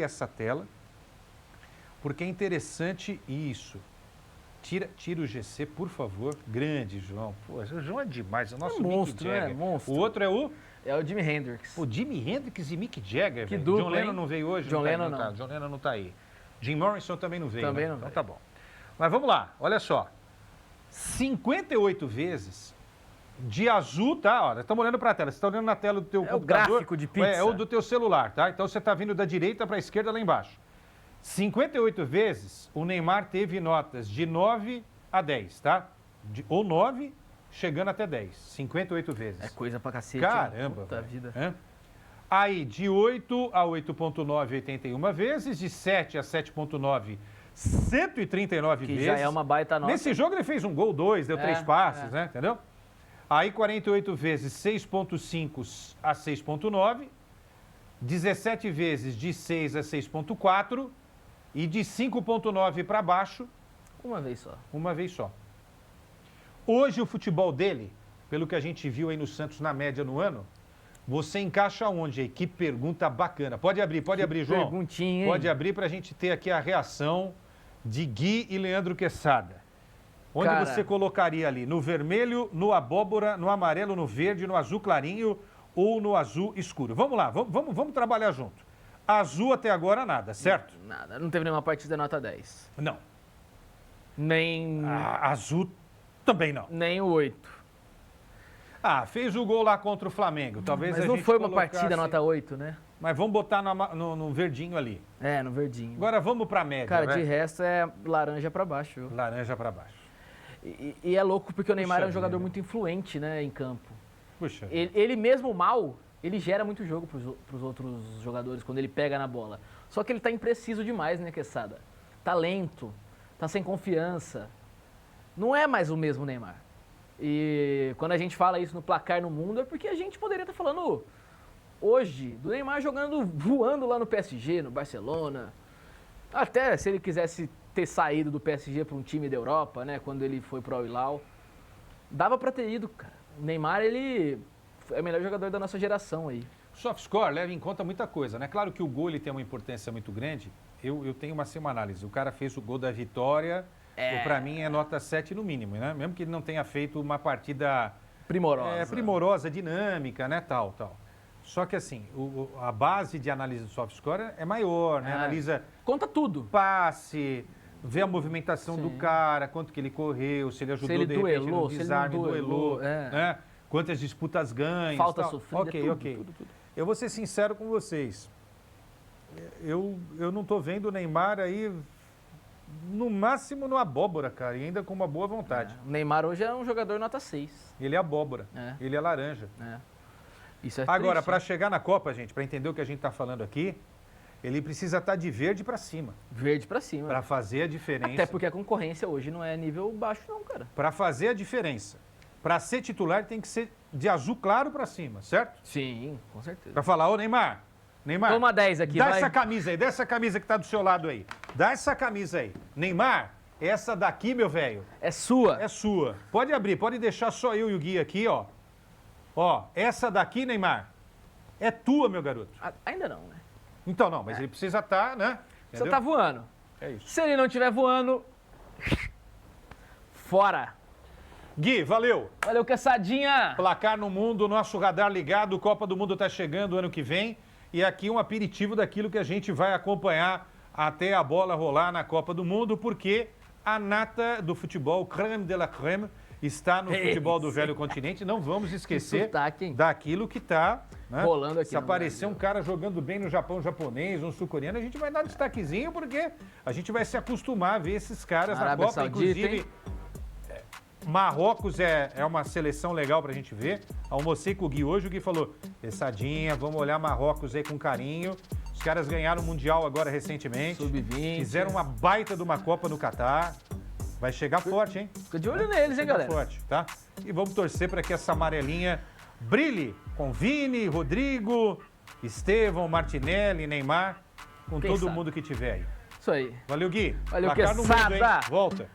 essa tela, porque é interessante isso. Tira o GC, por favor. Grande, João. Pô, o João é demais, é o nosso monstro, Mick Jagger. né? Monstro. O outro é o... É o Jimi Hendrix. O Jimi Hendrix e Mick Jagger, Que velho. dupla, John Lennon hein? não veio hoje? John Lennon não. John Lennon não tá aí. Jim Morrison também não veio. Também né? não Então veio. tá bom. Mas vamos lá, olha só. 58 vezes de azul, tá? Olha, estamos olhando para a tela. Você está olhando na tela do teu computador. O gráfico de pizza. É o do teu celular, tá? Então você está vindo da direita para a esquerda lá embaixo. 58 vezes o Neymar teve notas de 9 a 10, tá? Ou 9 chegando até 10, 58 vezes. É coisa pra cacete. Caramba, Puta velho. vida. Hã? Aí, de 8 a 8.9, 81 vezes. De 7 a 7.9, 139 Que vezes. já é uma baita nota. Nesse jogo ele fez um gol, 2, deu 3 passes, é. né? Entendeu? Aí, 48 vezes, 6.5 a 6.9. 17 vezes, de 6 a 6.4. E de 5.9 para baixo, Uma vez só. uma vez só. Hoje o futebol dele, pelo que a gente viu aí no Santos na média no ano, você encaixa onde aí? Que pergunta bacana. Pode abrir, João. Perguntinha, hein? Pode abrir para a gente ter aqui a reação de Gui e Leandro Quesada. Onde Cara, você colocaria ali? No vermelho, no abóbora, no amarelo, no verde, no azul clarinho ou no azul escuro? Vamos lá, vamos trabalhar junto. Azul até agora nada, certo? Nada, não teve nenhuma partida nota 10. Não. Nem, Azul também não. nem o 8. Fez o gol lá contra o Flamengo. Talvez Mas a não gente foi uma colocasse- partida nota 8, né? Mas vamos botar no verdinho ali. É, no verdinho. Agora vamos pra média, Cara, de vai. resto é laranja pra baixo. Viu? Laranja pra baixo. E é louco porque o Neymar é um jogador vida. muito influente, né, em campo. Puxa. Ele mesmo mal, ele gera muito jogo pros outros jogadores quando ele pega na bola. Só que ele tá impreciso demais, né, Quesada? Tá lento, tá sem confiança. Não é mais o mesmo Neymar. E quando a gente fala isso no placar no mundo, é porque a gente poderia estar falando hoje do Neymar jogando, voando lá no PSG, no Barcelona. Até se ele quisesse ter saído do PSG para um time da Europa, né, quando ele foi pro Al Hilal. Dava para ter ido, cara. O Neymar, ele é o melhor jogador da nossa geração aí. O soft score leva em conta muita coisa, né? Claro que o gol ele tem uma importância muito grande. Eu tenho uma análise. O cara fez o gol da vitória. Para mim é nota 7 no mínimo, né? Mesmo que ele não tenha feito uma partida Primorosa. dinâmica, né? Tal. Só que assim, a base de análise do soft score é maior, né? Analisa Conta tudo. passe, vê a movimentação do cara, quanto que ele correu, se ele ajudou ele de repente duelou, no se ele não desarme, duelou, né? Quantas disputas ganhas. Falta tal. sofrida, Ok. tudo. Eu vou ser sincero com vocês. Eu não tô vendo o Neymar aí, no máximo no abóbora, cara, e ainda com uma boa vontade. O Neymar hoje é um jogador nota 6. Ele é abóbora, É. ele é laranja. Isso é Agora, triste, para né? chegar na Copa, gente, para entender o que a gente está falando aqui, ele precisa estar de verde para cima, Verde pra cima. para fazer a diferença. Até porque a concorrência hoje não é nível baixo não, cara. Para fazer a diferença. Para ser titular tem que ser de azul claro para cima, certo? Sim, com certeza. Para falar, ô Neymar, Toma 10 aqui, dá vai. essa camisa aí, dá essa camisa que tá do seu lado aí. Dá essa camisa aí. Neymar, essa daqui, meu velho, É sua. é sua. Pode abrir, pode deixar só eu e o Gui aqui, ó. Ó, essa daqui, Neymar, é tua, meu garoto. Ainda não, né? Então não, mas ele precisa estar, né? Você Entendeu? tá voando. É isso. Se ele não estiver voando, fora. Gui, valeu. Valeu, Quesadinha. Placar no mundo, nosso radar ligado, Copa do Mundo tá chegando ano que vem. E aqui um aperitivo daquilo que a gente vai acompanhar até a bola rolar na Copa do Mundo, porque a nata do futebol, crème de la crème, está no futebol do velho continente. Não vamos esquecer sotaque, hein? daquilo que está, né, rolando aqui se no aparecer Brasil. um cara jogando bem no Japão japonês, um sul-coreano, a gente vai dar destaquezinho, porque a gente vai se acostumar a ver esses caras na Arábia Copa. Saudita, Inclusive, hein? Marrocos é uma seleção legal pra gente ver. Almocei com o Gui hoje, o Gui falou, Quesadinha, vamos olhar Marrocos aí com carinho. Os caras ganharam o Mundial agora recentemente. Sub-20. Fizeram uma baita de uma Copa no Catar. Vai chegar forte, hein? Fica de olho neles, hein, Chegar galera? forte, tá? E vamos torcer para que essa amarelinha brilhe com Vini, Rodrigo, Estevão, Martinelli, Neymar, com Quem todo sabe? mundo que tiver aí. Isso aí. Valeu, Gui. Valeu, Placar no mundo, hein? Quesada. Volta.